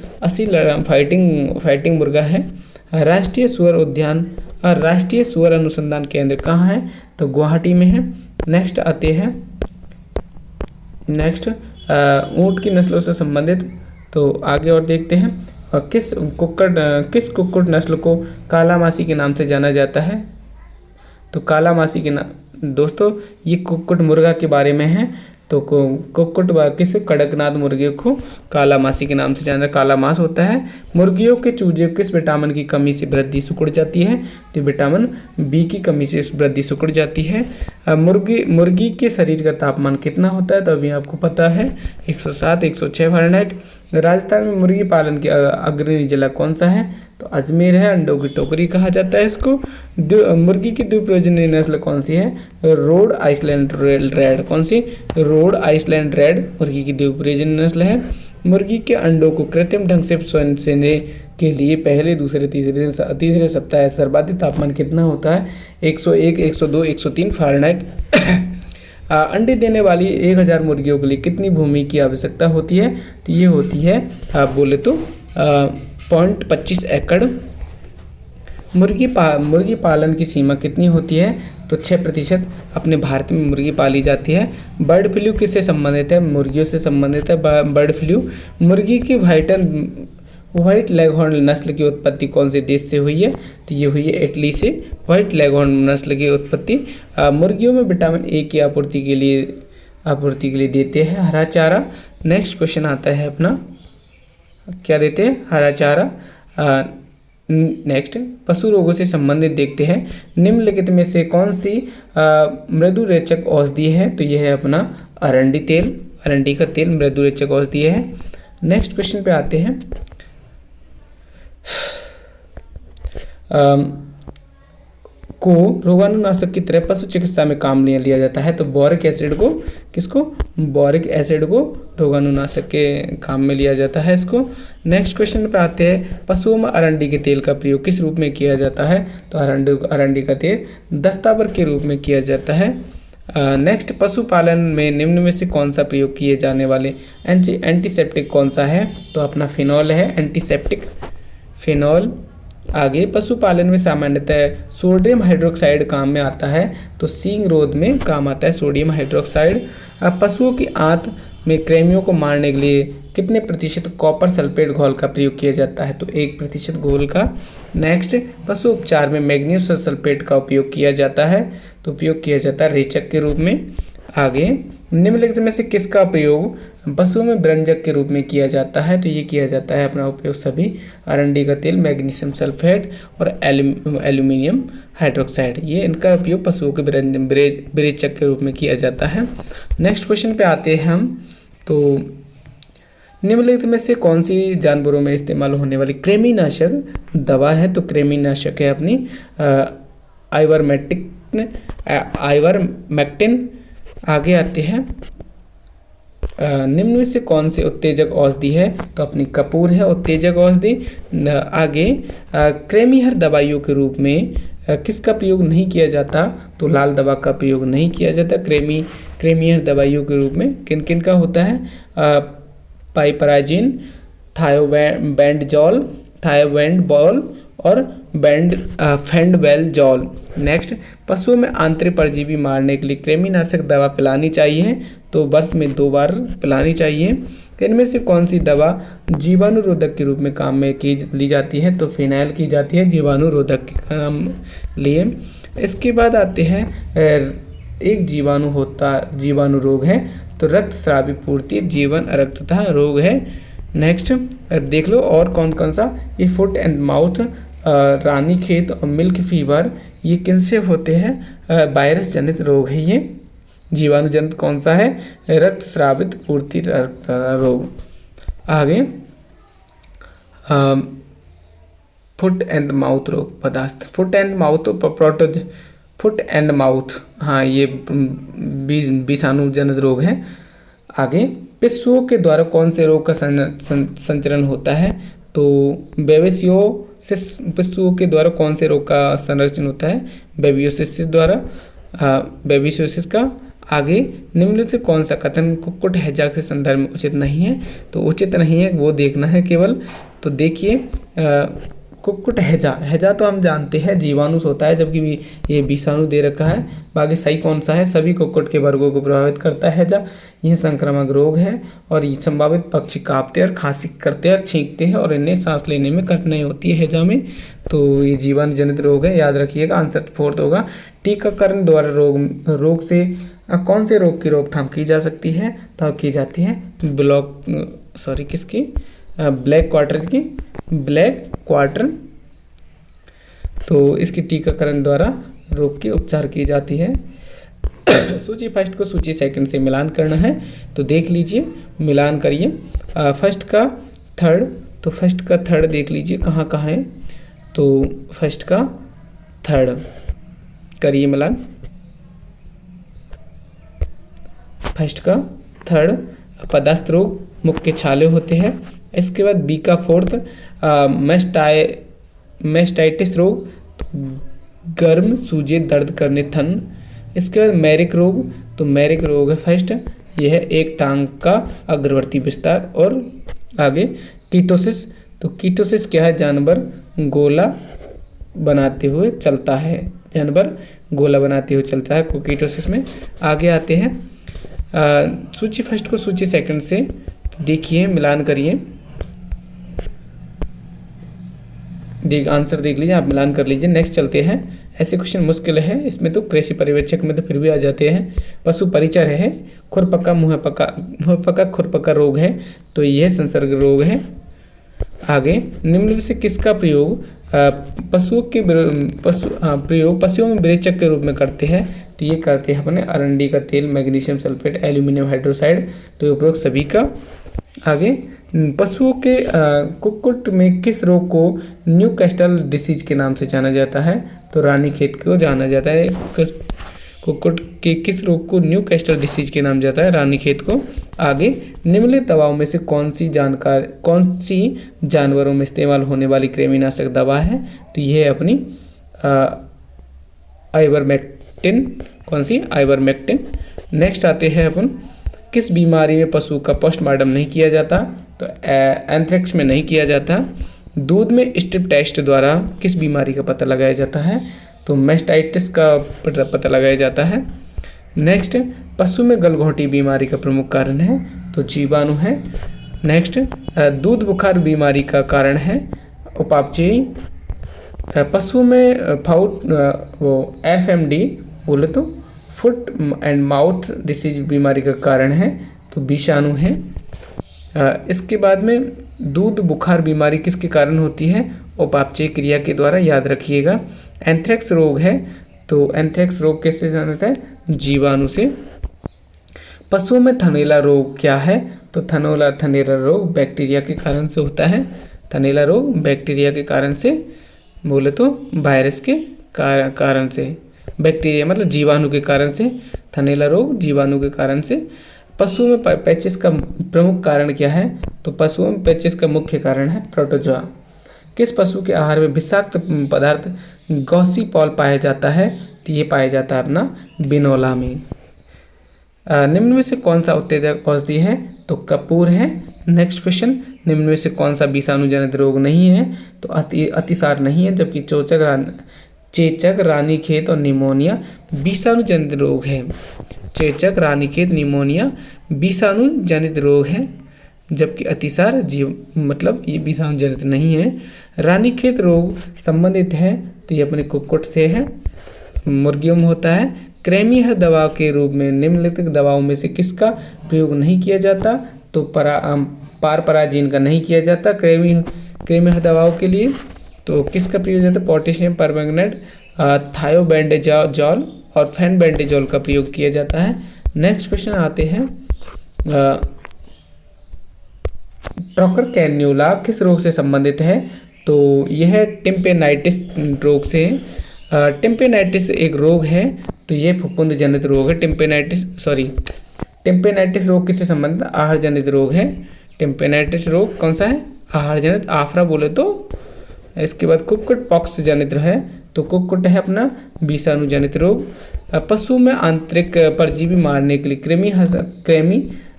फाइटिंग मुर्गा है। राष्ट्रीय सुअर अनुसंधान केंद्र कहाँ है? तो गुवाहाटी में है। नेक्स्ट आते हैं, ऊँट की नस्लों से संबंधित, तो आगे और देखते हैं। किस कुक्कुट नस्ल को कालामासी के नाम से जाना जाता है? तो कालामासी के नाम, दोस्तों ये कुक्कुट मुर्गा के बारे में है। तो किस कड़कनाथ मुर्गे को कालामासी के नाम से जाना, कालामास होता है। मुर्गियों के चूजे किस विटामिन की कमी से वृद्धि सिकुड़ जाती है? तो विटामिन बी की कमी से वृद्धि सिकुड़ जाती है। मुर्गी के शरीर का तापमान कितना होता है? तो अभी आपको पता है 107 106 फ़ारेनहाइट। राजस्थान में मुर्गी पालन की अग्रणी जिला कौन सा है? तो अजमेर है। अंडों की टोकरी कहा जाता है इसको। मुर्गी की द्विप्रयोजनीय नस्ल कौन सी है? Rhode Island Red. कौन सी? रोड आइसलैंड रेड मुर्गी की द्विप्रयोजनीय नस्ल है। मुर्गी के अंडों को कृत्रिम ढंग से सेने के लिए पहले, दूसरे, तीसरे सप्ताह सर्वाधिक तापमान कितना होता है? 101 102 103 फ़ारेनहाइट। अंडे देने वाली 1000 मुर्गियों के लिए कितनी भूमि की आवश्यकता होती है? तो ये होती है आप बोले तो 0.25 एकड़। मुर्गी पालन की सीमा कितनी होती है? तो 6% अपने भारत में मुर्गी पाली जाती है। बर्ड फ्लू किससे संबंधित है? मुर्गियों से संबंधित है बर्ड फ्लू। मुर्गी की व्हाइट लेगहॉर्न नस्ल की उत्पत्ति कौन से देश से हुई है? तो ये हुई है इटली से। व्हाइट लेगहॉर्न नस्ल की उत्पत्ति। मुर्गियों में विटामिन ए की आपूर्ति के लिए देते हैं हरा चारा। नेक्स्ट क्वेश्चन आता है अपना, क्या देते हैं? हरा चारा। नेक्स्ट, पशु रोगों से संबंधित देखते हैं। निम्नलिखित में से कौन सी मृदुरेचक औषधि है? तो यह है अपना अरंडी का तेल मृदुरेचक औषधि है। नेक्स्ट क्वेश्चन पे आते हैं। को रोगाणुनाशक की तरह पशु चिकित्सा में काम लिया जाता है। तो बोरिक एसिड को रोगाणुनाशक के काम में लिया जाता है इसको। नेक्स्ट क्वेश्चन पे आते हैं। पशुओं में अरंडी के तेल का प्रयोग किस रूप में किया जाता है? तो अरंडी का तेल दस्तावर के रूप में किया जाता है। नेक्स्ट, पशुपालन में निम्न में से कौन सा प्रयोग किए जाने वाले एंटीसेप्टिक कौन सा है? तो अपना फिनॉल है एंटीसेप्टिक। फिनॉल। आगे पशुपालन में सामान्यतः सोडियम हाइड्रोक्साइड काम में आता है, तो सींग रोध में काम आता है सोडियम हाइड्रोक्साइड। अब पशुओं की आंत में कृमियों को मारने के लिए कितने प्रतिशत कॉपर सल्फेट घोल का प्रयोग किया जाता है, तो 1% घोल का। नेक्स्ट, पशु उपचार में मैग्नीशियम सल्फेट का उपयोग किया जाता है, तो उपयोग किया जाता है रेचक के रूप में। आगे, निम्नलिखित में से किसका प्रयोग पशुओं में व्यंजक के रूप में किया जाता है, तो ये किया जाता है अपना उपयोग सभी अरंडी का तेल, मैग्नीशियम सल्फेट और एल्यूमिनियम हाइड्रोक्साइड, ये इनका उपयोग पशुओं के व्यंजक के रूप में किया जाता है। नेक्स्ट क्वेश्चन पे आते हैं हम। तो निम्नलिखित में से कौन सी जानवरों में इस्तेमाल होने वाली कृमिनाशक दवा है, तो कृमिनाशक है अपनी आइवरमेक्टिन। आगे आते हैं, निम्न में से कौन से उत्तेजक औषधि है, तो अपनी कपूर है उत्तेजक औषधि। आगे, कृमिहर दवाइयों के रूप में किसका प्रयोग नहीं किया जाता, तो लाल दवा का प्रयोग नहीं किया जाता। कृमिहर दवाइयों के रूप में किन किन का होता है, पाइपराजिन, थायोबेंडजोल, थायोबेंडबॉल और फेंडबेलजोल। नेक्स्ट, पशुओं में आंतरिक परजीवी मारने के लिए कृमिनाशक दवा पिलानी चाहिए, तो वर्ष में 2 बार पिलानी चाहिए। इनमें से कौन सी दवा जीवाणुरोधक के रूप में काम में ली जाती है, तो फिनाइल की जाती है जीवाणुरोधक के काम लिए। इसके बाद आते हैं, एक जीवाणु रोग है, तो रक्तस्रावी पूर्ति जीवन रक्तता रोग है। नेक्स्ट देख लो और कौन कौन सा, ये फुट एंड माउथ, रानीखेत और मिल्क फीवर, ये किनसे होते हैं, वायरस जनित रोग है। ये जीवाणु जनित कौन सा है, रक्तस्रावित पूर्ति रक्त रोग। आगे, फुट एंड माउथ रोग पदार्थ, फुट एंड माउथ, हाँ ये विषाणु जनित रोग है। आगे, पशुओं के द्वारा कौन से रोग का संचरण होता है, तो बेबियोसिस, पशुओं के द्वारा कौन से रोग का संरक्षण होता है, बेबियोसिस द्वारा, बेबियोसिस का। आगे, निम्नलिखित से कौन सा कथन कुक्कुट हैजा के संदर्भ में उचित नहीं है, तो उचित नहीं है वो देखना है केवल। तो देखिए, कुक्कुट हैजा तो हम जानते हैं जीवाणु होता है, जबकि ये विषाणु दे रखा है। बाकी सही कौन सा है, सभी कुक्कुट के वर्गों को प्रभावित करता है हैजा। यह संक्रामक रोग है और ये संभावित पक्षी कांपते और खांसी करते और छींकते हैं और इन्हें सांस लेने में कठिनाई होती है हैजा में, तो ये जीवाणु जनित रोग है, याद रखिएगा। आंसर 4 होगा। टीकाकरण द्वारा रोग से कौन से रोग की रोकथाम की जा सकती है, तो की जाती है ब्लैक क्वार्टर, तो इसकी टीकाकरण द्वारा रोग के उपचार की जाती है। सूची फर्स्ट को सूची सेकंड से मिलान करना है, तो देख लीजिए, मिलान करिए। फर्स्ट का थर्ड, तो फर्स्ट का थर्ड देख लीजिए कहाँ कहाँ है, तो फर्स्ट का थर्ड करिए मिलान। फर्स्ट का थर्ड, पदस्थ रोग, मुख के छाले होते हैं। इसके बाद बी का फोर्थ, मेस्टाइटिस रोग, गर्म सूजे दर्द करने थन। इसके बाद मैरिक रोग, तो मैरिक रोग है फर्स्ट, यह है एक टांग का अग्रवर्ती विस्तार। और आगे कीटोसिस, तो कीटोसिस क्या है, जानवर गोला बनाते हुए चलता है, कीटोसिस में। आगे आते हैं सूची फर्स्ट को सूची सेकंड से, तो देखिए मिलान करिए, आंसर देख लीजिए, आप मिलान कर लीजिए। नेक्स्ट चलते हैं, ऐसे क्वेश्चन मुश्किल है इसमें, तो कृषि पर्यवेक्षक में तो फिर भी आ जाते हैं। पशु परिचर है, खुरपका मुँहपका खुरपका रोग है, तो यह संसर्ग रोग है। आगे, निम्न में से किसका प्रयोग पशुओं में विरेचक के रूप में करते हैं, तो ये करते हैं अपने अरंडी का तेल, मैग्नीशियम सल्फेट, एल्यूमिनियम हाइड्रोक्साइड, तो ये उपरोक्त सभी का। आगे, पशुओं के कुक्कुट में किस रोग को न्यूकैस्टल डिसीज के नाम से जाना जाता है, तो रानीखेत को जाना जाता है। कुक्कुट के किस रोग को न्यूकैस्टल डिसीज के नाम जाता है, रानीखेत को। आगे, निम्नलिखित दवाओं में से कौन सी जानवरों में इस्तेमाल होने वाली कृमिनाशक दवा है, तो यह है अपनी आइवरमेक्टिन। कौन सी, आइवरमेक्टिन। नेक्स्ट आते हैं अपन, किस बीमारी में पशु का पोस्टमार्टम नहीं किया जाता, तो एंथ्रेक्स में नहीं किया जाता। दूध में स्ट्रिप टेस्ट द्वारा किस बीमारी का पता लगाया जाता है? तो मैस्टाइटिस का पता लगाया जाता है। नेक्स्ट, पशु में गलघोंटू बीमारी का प्रमुख कारण है? तो जीवाणु है। नेक्स्ट, दूध बुखार बीमारी का कारण है? उपापचयी। पशु में FMD बोले तो फुट एंड माउथ डिसीज बीमारी का कारण है? तो विषाणु है। इसके बाद में दूध बुखार बीमारी किसके कारण होती है? उपापचयी क्रिया के द्वारा, याद रखिएगा। एंथ्रेक्स रोग है, तो एंथ्रेक्स रोग किससे होता है? जीवाणु से। पशुओं में थनैला रोग क्या है? तो थनैला रोग बैक्टीरिया के कारण से होता है। थनैला रोग बैक्टीरिया के कारण से, बोले तो वायरस के कारण से, बैक्टीरिया मतलब जीवाणु के कारण से। थनैला रोग जीवाणु के कारण से। पशुओं में पैचिस का प्रमुख कारण क्या है? तो पशुओं में पैचिस का मुख्य कारण है प्रोटोजोआ। किस पशु के आहार में विषाक्त पदार्थ गॉसिपॉल पाया जाता है? तो ये पाया जाता है अपना बिनोला में। निम्न में से कौन सा उत्तेजक औषधि है? तो कपूर है। नेक्स्ट क्वेश्चन, निम्न में से कौन सा विषाणु जनित रोग नहीं है? तो अतिसार नहीं है, जबकि चेचक, रानीखेत और निमोनिया विषाणु जनित रोग है। चेचक, रानीखेत, निमोनिया विषाणु जनित रोग है, जबकि अतिसार मतलब ये विषाणु जनित नहीं है। रानीखेत रोग संबंधित है, तो ये अपने कुक्कुट से है, मुर्गियों में होता है। कृमि हर दवा के रूप में निम्नलिखित दवाओं में से किसका प्रयोग नहीं किया जाता? तो पारपराजीन का नहीं किया जाता कृमि हर दवाओं के लिए। तो किसका प्रयोग जाता है? पोटेशियम परमैंगनेट, थायोबेंडेजोल और फेनबेंडेजोल का प्रयोग किया जाता है। नेक्स्ट क्वेश्चन आते हैं, ट्रॉकर कैन्यूला किस रोग से संबंधित है? तो यह टिम्पेनाइटिस रोग से है। टिम्पेनाइटिस एक रोग है, तो यह फफूंद जनित रोग है। टिम्पेनाइटिस रोग किससे संबंधित? आहार जनित रोग है। टिम्पेनाइटिस रोग कौन सा है? आहार जनित, आफरा बोले तो। इसके बाद कुक्कुट पॉक्स जनित है, तो कुक्कुट है अपना विषाणु जनित रोग। पशु में आंतरिक परजीवी मारने के लिए कृमि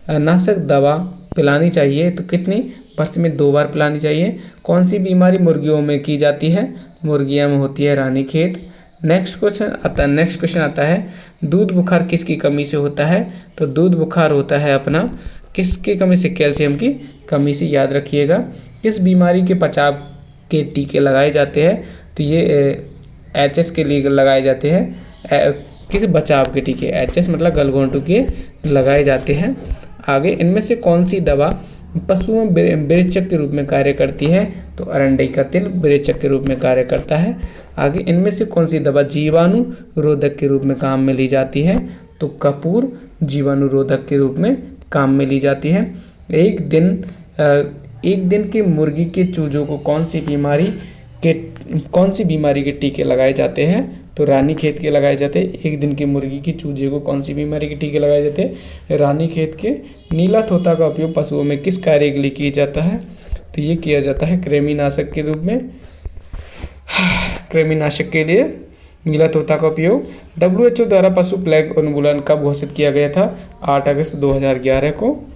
नाशक दवा पिलानी चाहिए, तो कितनी? वर्ष में 2 बार पिलानी चाहिए। कौन सी बीमारी मुर्गियों में की जाती है? मुर्गियों में होती है रानीखेत। नेक्स्ट क्वेश्चन आता है, दूध बुखार किसकी कमी से होता है? तो दूध बुखार होता है अपना किसकी कमी से? कैल्शियम की कमी से, याद रखिएगा। किस बीमारी के बचाव के टीके लगाए जाते हैं? तो ये HS के लिए लगाए जाते हैं। किस बचाव के टीके? HS मतलब गलघोंटू के लगाए जाते हैं। आगे, इनमें से कौन सी दवा पशुओं में विरेचक के रूप में कार्य करती है? तो अरंडई का तिल विरेचक के रूप में कार्य करता है। आगे, इनमें से कौन सी दवा जीवाणु रोधक के रूप में काम में ली जाती है? तो कपूर जीवाणु रोधक के रूप में काम में ली जाती है। एक दिन के मुर्गी के चूजों को कौन सी बीमारी के टीके लगाए जाते हैं? तो रानीखेत के लगाए जाते हैं। एक दिन की मुर्गी की चूजे को कौन सी बीमारी के टीके लगाए जाते हैं? रानीखेत के। नीला तोता का उपयोग पशुओं में किस कार्य के लिए किया जाता है? तो ये किया जाता है कृमिनाशक के रूप में। कृमिनाशक के लिए नीला तोता का उपयोग। WHO द्वारा पशु प्लेग उन्मूलन कब घोषित किया गया था? 8 अगस्त 2011 को।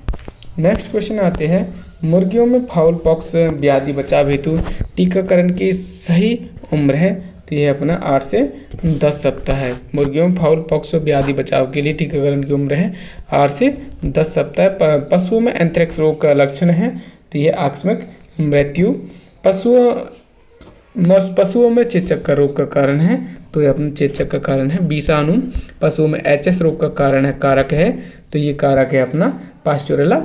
नेक्स्ट क्वेश्चन आते हैं, मुर्गियों में फाउल पॉक्स व्याधि बचाव हेतु टीकाकरण की सही उम्र है? तो यह अपना 8 से 10 सप्ताह है। मुर्गियों में फाउल पॉक्स व्याधि बचाव के लिए टीकाकरण की उम्र है 8 से 10 सप्ताह। पशुओं में एंथ्रेक्स रोग का लक्षण है, तो यह आकस्मिक मृत्यु। पशुओं में चेचक का रोग का कारण है, तो यह अपने चेचक का कारण है विषाणु। पशुओं में HS रोग का कारण है, कारक है, तो ये कारक है अपना पास्चुरेला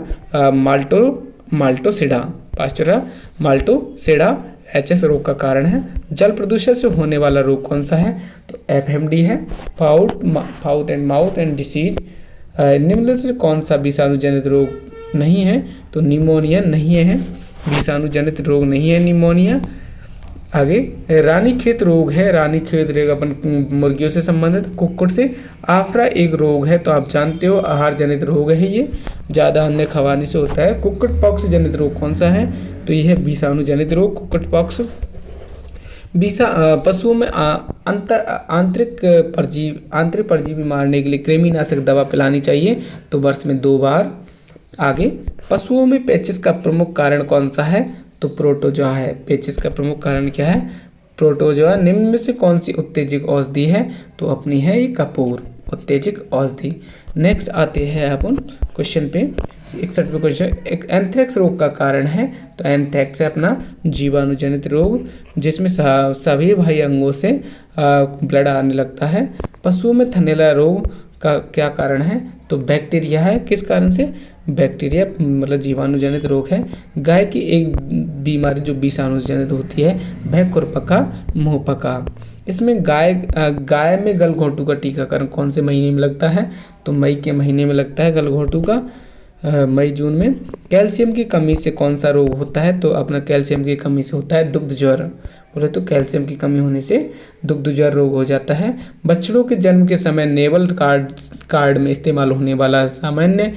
माल्टोसिडा। पास्चुरेला माल्टोसिडा HS रोग का कारण है। जल प्रदूषण से होने वाला रोग कौन सा है? तो FMD है, फाउथ एंड माउथ एंड डिसीज। निम्नलिखित से कौन सा विषाणु जनित रोग नहीं है? तो निमोनिया नहीं है, विषाणु जनित रोग नहीं है निमोनिया। आगे, रानीखेत रोग है। रानीखेत रोग अपन मुर्गियों से संबंधित, कुक्कुट से। आफरा एक रोग है, तो आप जानते हो आहार जनित रोग है, ये ज़्यादा अन्न खवाने से होता है। कुक्कुट पॉक्स जनित रोग कौन सा है? तो यह है विषाणु जनित रोग, कुक्कुट पॉक्स। पशुओं में आंतरिक परजीवी मारने के लिए कृमिनाशक दवा पिलानी चाहिए, तो वर्ष में 2 बार। आगे, पशुओं में पेचिस का प्रमुख कारण कौन सा है? तो प्रोटोजोआ है। पेचिश का प्रमुख कारण क्या है? प्रोटोजोआ। निम्न में से कौन सी उत्तेजक औषधि है? तो अपनी है ये कपूर, उत्तेजक औषधि। नेक्स्ट आते हैं अपन क्वेश्चन पे 61 क्वेश्चन। एक एंथ्रेक्स रोग का कारण है, तो एंथ्रेक्स है अपना जीवाणुजनित रोग जिसमें सभी बाह्य अंगों से ब्लड आने लगता है। पशुओं में थनैला रोग का क्या कारण है? तो बैक्टीरिया है। किस कारण से? बैक्टीरिया मतलब जीवाणुजनित रोग है। गाय की एक बीमारी जो विषाणुजनित होती है वह खुरपका मुंहपका। इसमें गाय में गलघोंटू का टीकाकरण कौन से महीने में लगता है? तो मई के महीने में लगता है गलघोंटू का, मई जून में। कैल्शियम की कमी से कौन सा रोग होता है? तो अपना कैल्शियम की कमी से होता है दुग्ध ज्वर। बोले तो कैल्शियम की कमी होने से दुग्ध ज्वर रोग हो जाता है। बछड़ों के जन्म के समय नेवल कार्ड में इस्तेमाल होने वाला सामान्य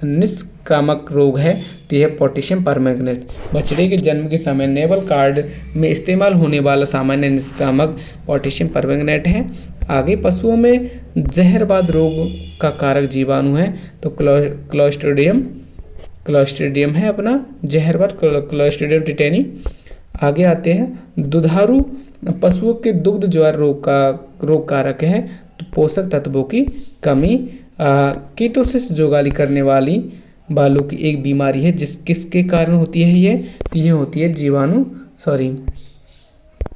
निष्क्रामक रोग है, तो यह पोटेशियम परमैंगनेट। बछड़े के जन्म के समय नेवल कार्ड में इस्तेमाल होने वाला सामान्य निष्क्रामक पोटेशियम परमैंगनेट है। आगे पशुओं में जहरवाद रोग का कारक जीवाणु है, तो क्लोस्ट्रीडियम है अपना जहरवाद, क्लोस्ट्रीडियम टिटेनी। आगे आते हैं दुधारू पशुओं के दुग्ध ज्वर रोग कारक है, तो पोषक तत्वों की कमी। कीटोसिस जुगाली करने बालों की एक बीमारी है किसके कारण होती है ये? तो ये होती है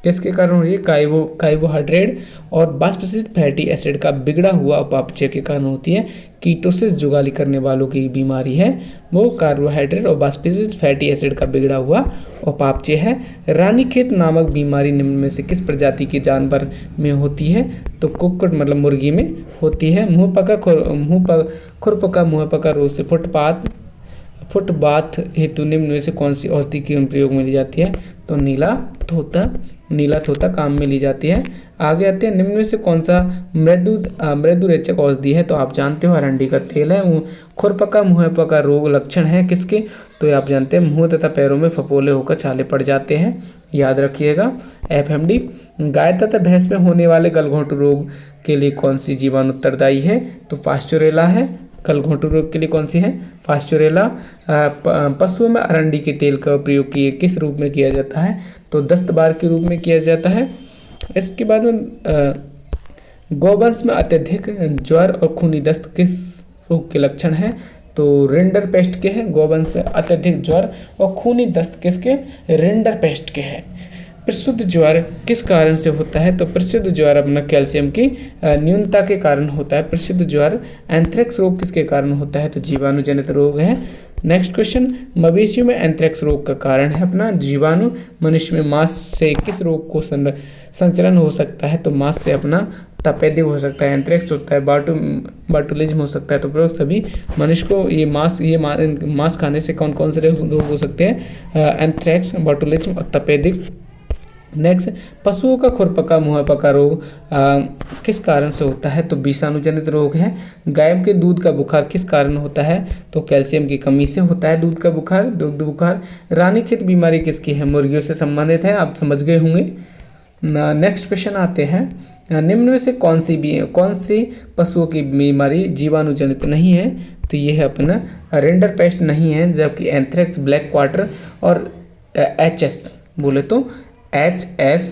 किसके कारण हो रही है? कार्बोहाइड्रेट और वाष्पशीत फैटी एसिड का बिगड़ा हुआ उपापचय के कारण होती है। कीटोसिस जुगाली करने वालों की बीमारी है वो कार्बोहाइड्रेट और वाष्पशीत फैटी एसिड का बिगड़ा हुआ उपापचय है। रानीखेत नामक बीमारी निम्न में से किस प्रजाति के जानवर में होती है? तो कुक्कुट मतलब मुर्गी में होती है। खुरपका मुंहपका रोग से फुटबाथ हेतु निम्न में से कौन सी औषधि की प्रयोग में ली जाती है? तो नीला थोता काम में ली जाती है। आगे आते हैं निम्न में से कौन सा मृदुरेचक औषधि है? तो आप जानते हो अरंडी का तेल है। खुरपका मुंहपका रोग लक्षण है किसके? तो आप जानते हैं मुंह तथा पैरों में फफोले होकर छाले पड़ जाते हैं, याद रखिएगा। FMD। गाय तथा भैंस में होने वाले गलघोंटू रोग के लिए कौन सी जीवाणु उत्तरदायी है? तो पास्चुरेला है। गलघोंटू रोग के लिए कौन सी है? पास्चुरेला। पशुओं में अरंडी के तेल का प्रयोग किस रूप में किया जाता है? तो दस्तबार के रूप में किया जाता है। इसके बाद में गौवंश में अत्यधिक ज्वर और खूनी दस्त किस रोग के लक्षण है? तो रिंडरपेस्ट के हैं। गौवंश में अत्यधिक ज्वर और खूनी दस्त किसके? रिंडरपेस्ट के हैं। प्रशुद्ध ज्वर किस कारण से होता है? तो प्रशुद्ध ज्वर अपना कैल्शियम की न्यूनता के कारण होता है प्रशुद्ध ज्वर। एंथ्रेक्स रोग किसके कारण होता है? तो जीवाणुजनित रोग है। नेक्स्ट क्वेश्चन, मवेशियों में एंथ्रेक्स रोग का कारण है अपना जीवाणु। मनुष्य में मांस से किस रोग को संचरण हो सकता है? तो मांस से अपना तपेदिक हो सकता है, एंथ्रेक्स होता है, बाटुलिज्म हो सकता है। तो सभी मनुष्य को ये मांस खाने से कौन कौन से रोग हो सकते हैं? एंथ्रेक्स, बाटुलिज्म और तपेदिक। नेक्स्ट, पशुओं का खुरपका मुंहपका रोग किस कारण से होता है? तो विषाणुजनित रोग है। गाय के दूध का बुखार किस कारण होता है? तो कैल्शियम की कमी से होता है दूध का बुखार, दुग्ध बुखार। रानीखेत बीमारी किसकी है? मुर्गियों से संबंधित है, आप समझ गए होंगे। नेक्स्ट क्वेश्चन आते हैं, निम्न में से कौन सी पशुओं की बीमारी जीवाणुजनित नहीं है? तो ये है अपना रिंडरपेस्ट नहीं है, जबकि एंथ्रेक्स, ब्लैक क्वार्टर और HS बोले तो HS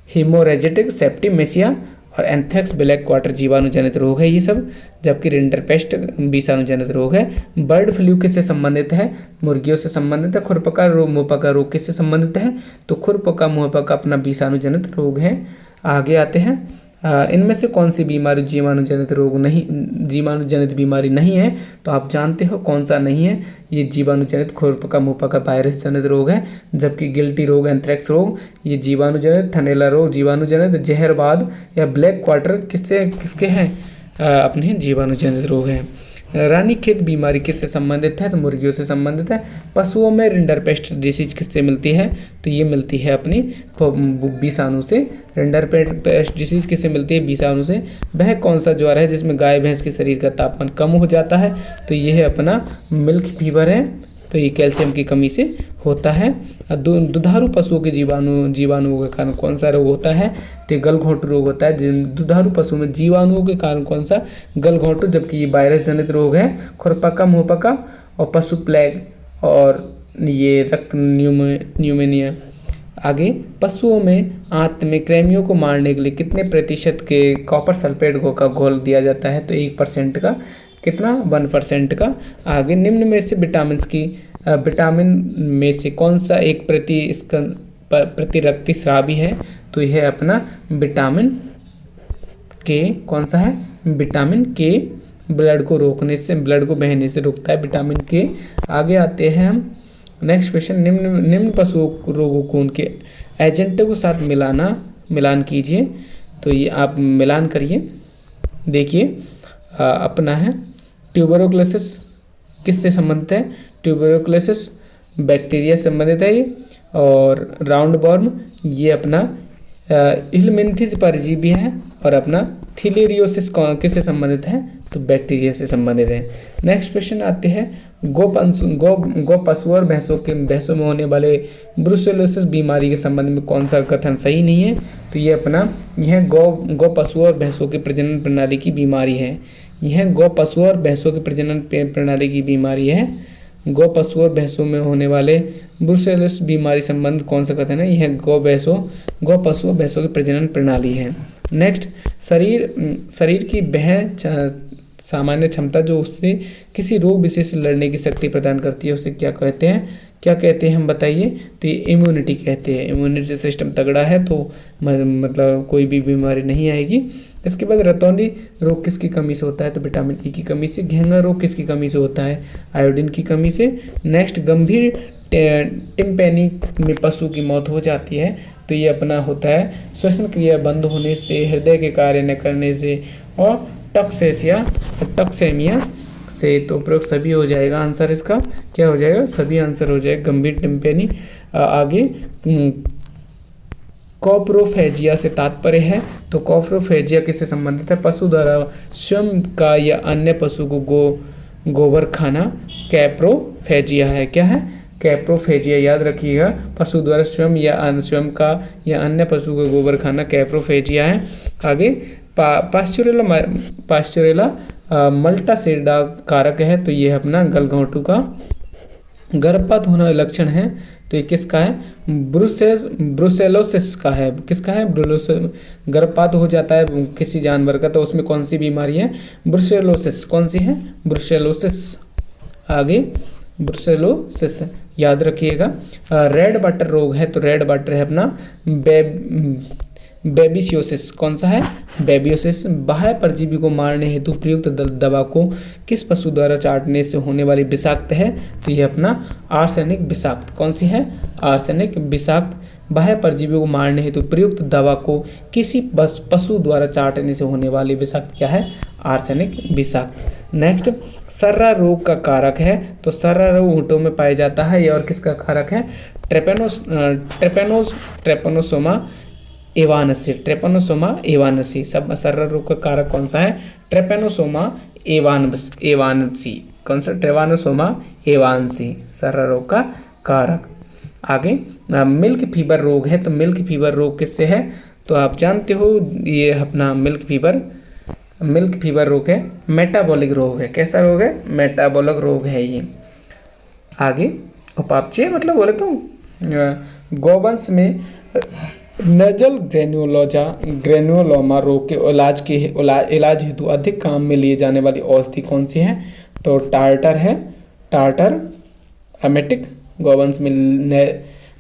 हीमोरेजिक सेप्टिमेसिया और एंथ्रेक्स, ब्लैक क्वार्टर जीवाणुजनित रोग है ये सब, जबकि रिंडरपेस्ट विषाणुजनित रोग है। बर्ड फ्लू किससे संबंधित है? मुर्गियों से संबंधित है। खुरपका रोग मुंहपका रोग किससे संबंधित है? तो खुरपका मुंहपका अपना विषाणुजनित रोग है। आगे आते हैं, इनमें से कौन सी बीमारी जीवाणुजनित बीमारी नहीं है? तो आप जानते हो कौन सा नहीं है? ये जीवाणुजनित खुरपका मुंहपका वायरस जनित रोग है। जबकि गिल्टी रोग, एंथ्रेक्स रोग ये जीवाणुजनित, थनैला रोग जीवाणुजनित, जहरवाद या ब्लैक क्वार्टर किसके हैं? अपने जीवाणुजनित रोग हैं। रानीखेत बीमारी किससे संबंधित है? तो मुर्गियों से संबंधित है। पशुओं में रिंडरपेस्ट डिसीज किससे मिलती है? तो ये मिलती है अपनी विषाणु से। रिंडरपेस्ट डिसीज किससे मिलती है? विषाणु से। वह कौन सा ज्वर है जिसमें गाय भैंस के शरीर का तापमान कम हो जाता है? तो ये है अपना मिल्क फीवर है, तो ये कैल्शियम की कमी से होता है। दुधारू पशुओं के जीवाणुओं के कारण कौन सा रोग होता है? तो गलघोंटू रोग होता है। दुधारू पशुओं में जीवाणुओं के कारण कौन सा? गलघोंटू, जबकि ये वायरस जनित रोग है। खुरपका मुंहपका और पशु प्लेग और ये रक्त न्यूमोनिया। आगे, पशुओं में आंत में कृमियों को मारने के लिए कितने प्रतिशत के कॉपर सल्फेट का घोल दिया जाता है? तो 1% का। कितना? 1% का। आगे, निम्न में से विटामिन में से कौन सा एक प्रतिरक्ति स्रावी है? तो यह अपना विटामिन के। कौन सा है? विटामिन के। ब्लड को बहने से रोकता है विटामिन के। आगे आते हैं हम नेक्स्ट क्वेश्चन। निम्न पशु रोगों को उनके एजेंटों के साथ मिलान कीजिए। तो ये आप मिलान करिए। देखिए अपना है ट्यूबरकुलोसिस किससे संबंधित है? ट्यूबरकुलोसिस बैक्टीरिया से संबंधित है ये। और राउंड वॉर्म ये अपना इलमिंथिस परजीवी है। और अपना थिलेरियोसिस किससे संबंधित है? तो बैक्टीरिया से संबंधित है। नेक्स्ट क्वेश्चन आते हैं गो पशु और भैंसों में होने वाले ब्रुसेलोसिस बीमारी के संबंध में कौन सा कथन सही नहीं है? तो ये अपना यह गो पशु और भैंसों की प्रजनन प्रणाली की बीमारी है। यह गो पशु और भैंसों की प्रजनन प्रणाली की बीमारी है। गो पशु और भैंसों में होने वाले ब्रुसेलोसिस बीमारी संबंध कौन सा कथन है? यह गो पशु और भैंसों की प्रजनन प्रणाली है। नेक्स्ट, शरीर की वह सामान्य क्षमता जो उससे किसी रोग विशेष से लड़ने की शक्ति प्रदान करती है उसे क्या कहते हैं हम बताइए? तो ये इम्यूनिटी कहते हैं। इम्यूनिटी सिस्टम तगड़ा है तो मतलब कोई भी बीमारी नहीं आएगी। इसके बाद रतौंधी रोग किसकी कमी से होता है? तो विटामिन ई की कमी से। घेंगा रोग किसकी कमी से होता है? आयोडीन की कमी से। नेक्स्ट, गंभीर टिम्पैनी में पशु की मौत हो जाती है तो ये अपना होता है श्वसन क्रिया बंद होने से, हृदय के कार्य न करने से और टॉक्सेमिया से। तो प्रयोग सभी हो जाएगा। आंसर इसका क्या हो जाएगा? सभी आंसर हो जाएगा। गंभीर टिम्पैनी। आगे, कॉप्रोफेजिया से तात्पर्य है। तो कॉप्रोफेजिया किससे संबंधित है? पशु द्वारा स्वयं का या अन्य पशु को गोबर खाना कैप्रोफेजिया है। क्या है? कैप्रोफेजिया। याद रखिएगा, पशु द्वारा स्वयं का या अन्य पशु को गोबर खाना कैप्रोफेजिया है। आगे, पास्चुरेला मल्टासेडा कारक है। तो ये अपना गलघोंटू का गर्भपात होना लक्षण है। तो ये किसका है? ब्रुसेलोसिस का है। किसका है? गर्भपात हो जाता है किसी जानवर का तो उसमें कौन सी बीमारी है? ब्रुसेलोसिस। कौन सी है? ब्रुसेलोसिस। आगे, ब्रुसेलोसिस याद रखिएगा। रेड वाटर रोग है तो रेड वाटर है अपना बेबिसियोसिस। कौन सा है? बेबियोसिस। बाह्य परजीवी को मारने हेतु प्रयुक्त दवा को किस पशु द्वारा चाटने से होने वाली विषाक्त है? तो ये अपना आर्सेनिक विषाक्त। कौन सी है? आर्सेनिक विषाक्त। बाह्य परजीवी को मारने हेतु प्रयुक्त दवा को किसी पशु द्वारा चाटने से होने वाली विषाक्त क्या है? आर्सेनिक विषाक्त। नेक्स्ट, सर्रा रोग का कारक है। तो सर्रा रोग ऊँटों में पाया जाता है। ये और किसका कारक है? ट्रेपनोसोमा एवानसी। सब सर्रा रोग का कारक कौन सा है? ट्रेपनोसोमा एवानसी। कौन सा? ट्रेपनोसोमा एवानसी सर्रा रोग का कारक। आगे, मिल्क फीवर रोग है। तो मिल्क फीवर रोग किससे है? तो आप जानते हो ये अपना मिल्क फीवर रोग है, मेटाबॉलिक रोग है। कैसा रोग है? मेटाबॉलिक रोग है ये। आगे, उपापचय मतलब बोले तो गौवंश में नजल ग्रेनुलोमा रोग के इलाज हेतु अधिक काम में लिए जाने वाली औषधि कौन सी है? तो टार्टर है। Tartar emetic. गौवंश में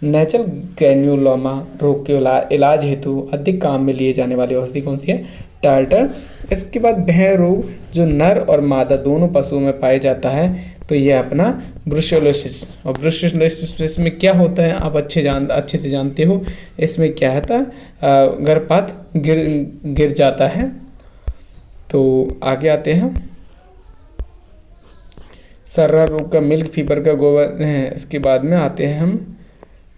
नेचल ग्रेन्युलोमा रोग के इलाज हेतु अधिक काम में लिए जाने वाली औषधि कौन सी है? टार्टर। इसके बाद भय रोग जो नर और मादा दोनों पशुओं में पाया जाता है तो ये अपना ब्रुसेलोसिस। और ब्रुसेलोसिस में क्या होता है आप अच्छे से जानते हो। इसमें क्या होता है? गर्भपात गिर जाता है। तो आगे आते हैं, सर्रा रोग का, मिल्क फीवर का गोबर है। इसके बाद में आते हैं हम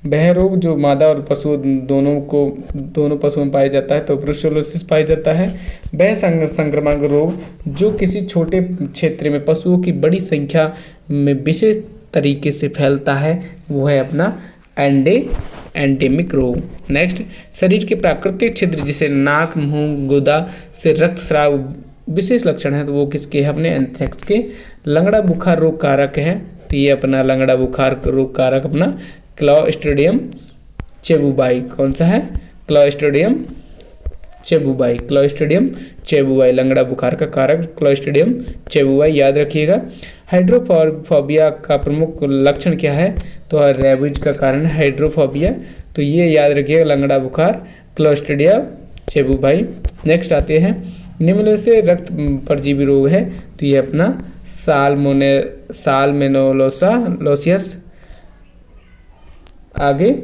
वह रोग जो मादा और पशु दोनों पशुओं में पाया जाता है तो ब्रुसेलोसिस पाया जाता है। वह संक्रामक रोग जो किसी छोटे क्षेत्र में पशुओं की बड़ी संख्या में विशेष तरीके से फैलता है वो है अपना एंडेमिक रोग। नेक्स्ट, शरीर के प्राकृतिक छिद्र जिसे नाक, मुंह, गुदा से रक्तस्राव विशेष लक्षण है तो वो किसके है? अपने एंथ्रेक्स के। लंगड़ा बुखार रोग कारक है तो ये अपना लंगड़ा बुखार रोग कारक अपना क्लॉस्ट्रिडियम चेबुबाई। कौन सा है? क्लॉस्ट्रिडियम चेबुबाई। क्लॉस्ट्रिडियम चेबुबाई लंगड़ा बुखार का कारक क्लॉस्ट्रिडियम चेबुबाई, याद रखिएगा। हाइड्रोफोबिया का प्रमुख लक्षण क्या है? तो रेबीज का कारण हाइड्रोफोबिया, तो ये याद रखिएगा लंगड़ा बुखार क्लॉस्ट्रिडियम चेबुबाई। नेक्स्ट आते हैं, निम्न में से रक्त परजीवी रोग है, तो ये अपना साल्मोनेलोसिस। आगे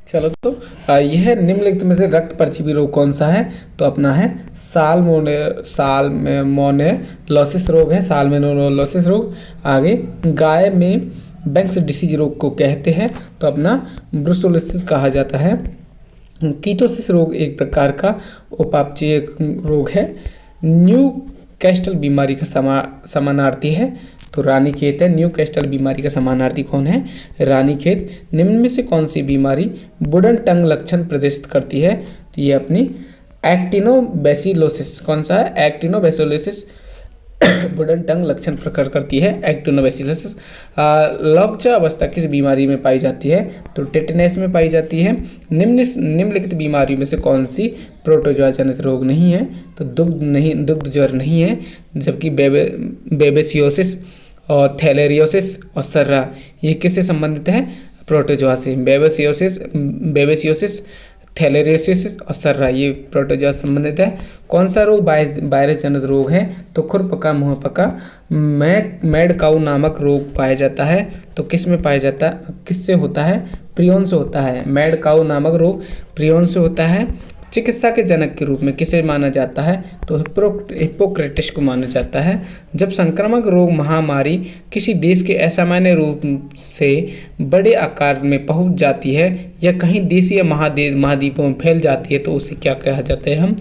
चलो, तो यह निम्नलिखित में से रक्त परजीवी रोग कौन सा है? तो अपना है साल्मोनेलोसिस रोग है, साल्मोनेलोसिस रोग। आगे, गाय में बैंक्स डिसीज रोग को कहते हैं, तो अपना ब्रुसेलोसिस कहा जाता है। कीटोसिस रोग एक प्रकार का उपापचयी रोग है। न्यू कैस्टल बीमारी का समानार्थी है, तो रानीखेत है। न्यू कैस्टल बीमारी का समानार्थी कौन है? रानीखेत। निम्न में से कौन सी बीमारी वुडन टंग लक्षण प्रदर्शित करती है? तो ये अपनी एक्टिनोबैसिलोसिस। कौन सा है? एक्टिनोबैसिलोसिस वुडन टंग लक्षण प्रकट करती है, एक्टिनोबैसिलोसिस। लॉकजा अवस्था किस बीमारी में पाई जाती है? तो टेटनस में पाई जाती है। निम्नलिखित बीमारियों में से कौन सी प्रोटोजोआ जनित रोग नहीं है? तो दुग्ध ज्वर नहीं है, जबकि बेबेसियोसिस और थैलेरियोसिस और सर्रा ये किससे संबंधित है? प्रोटोजोआ से। बेबेसियोसिस, थैलेरियोसिस और सर्रा ये प्रोटोजोआ से संबंधित है। कौन सा रोग वायरस जनित रोग है? तो खुरपका मुंहपका मैड काऊ नामक रोग पाया जाता है, तो किस में पाया जाता है? किससे होता है? प्रियन से होता है। मैड काऊ नामक रोग प्रियन से होता है। चिकित्सा के जनक के रूप में किसे माना जाता है? तो हिप्पोक्रेटिस को माना जाता है। जब संक्रामक रोग महामारी किसी देश के असामान्य रूप से बड़े आकार में पहुंच जाती है या कहीं देश या महाद्वीपों में फैल जाती है, तो उसे क्या कहा जाता है? हम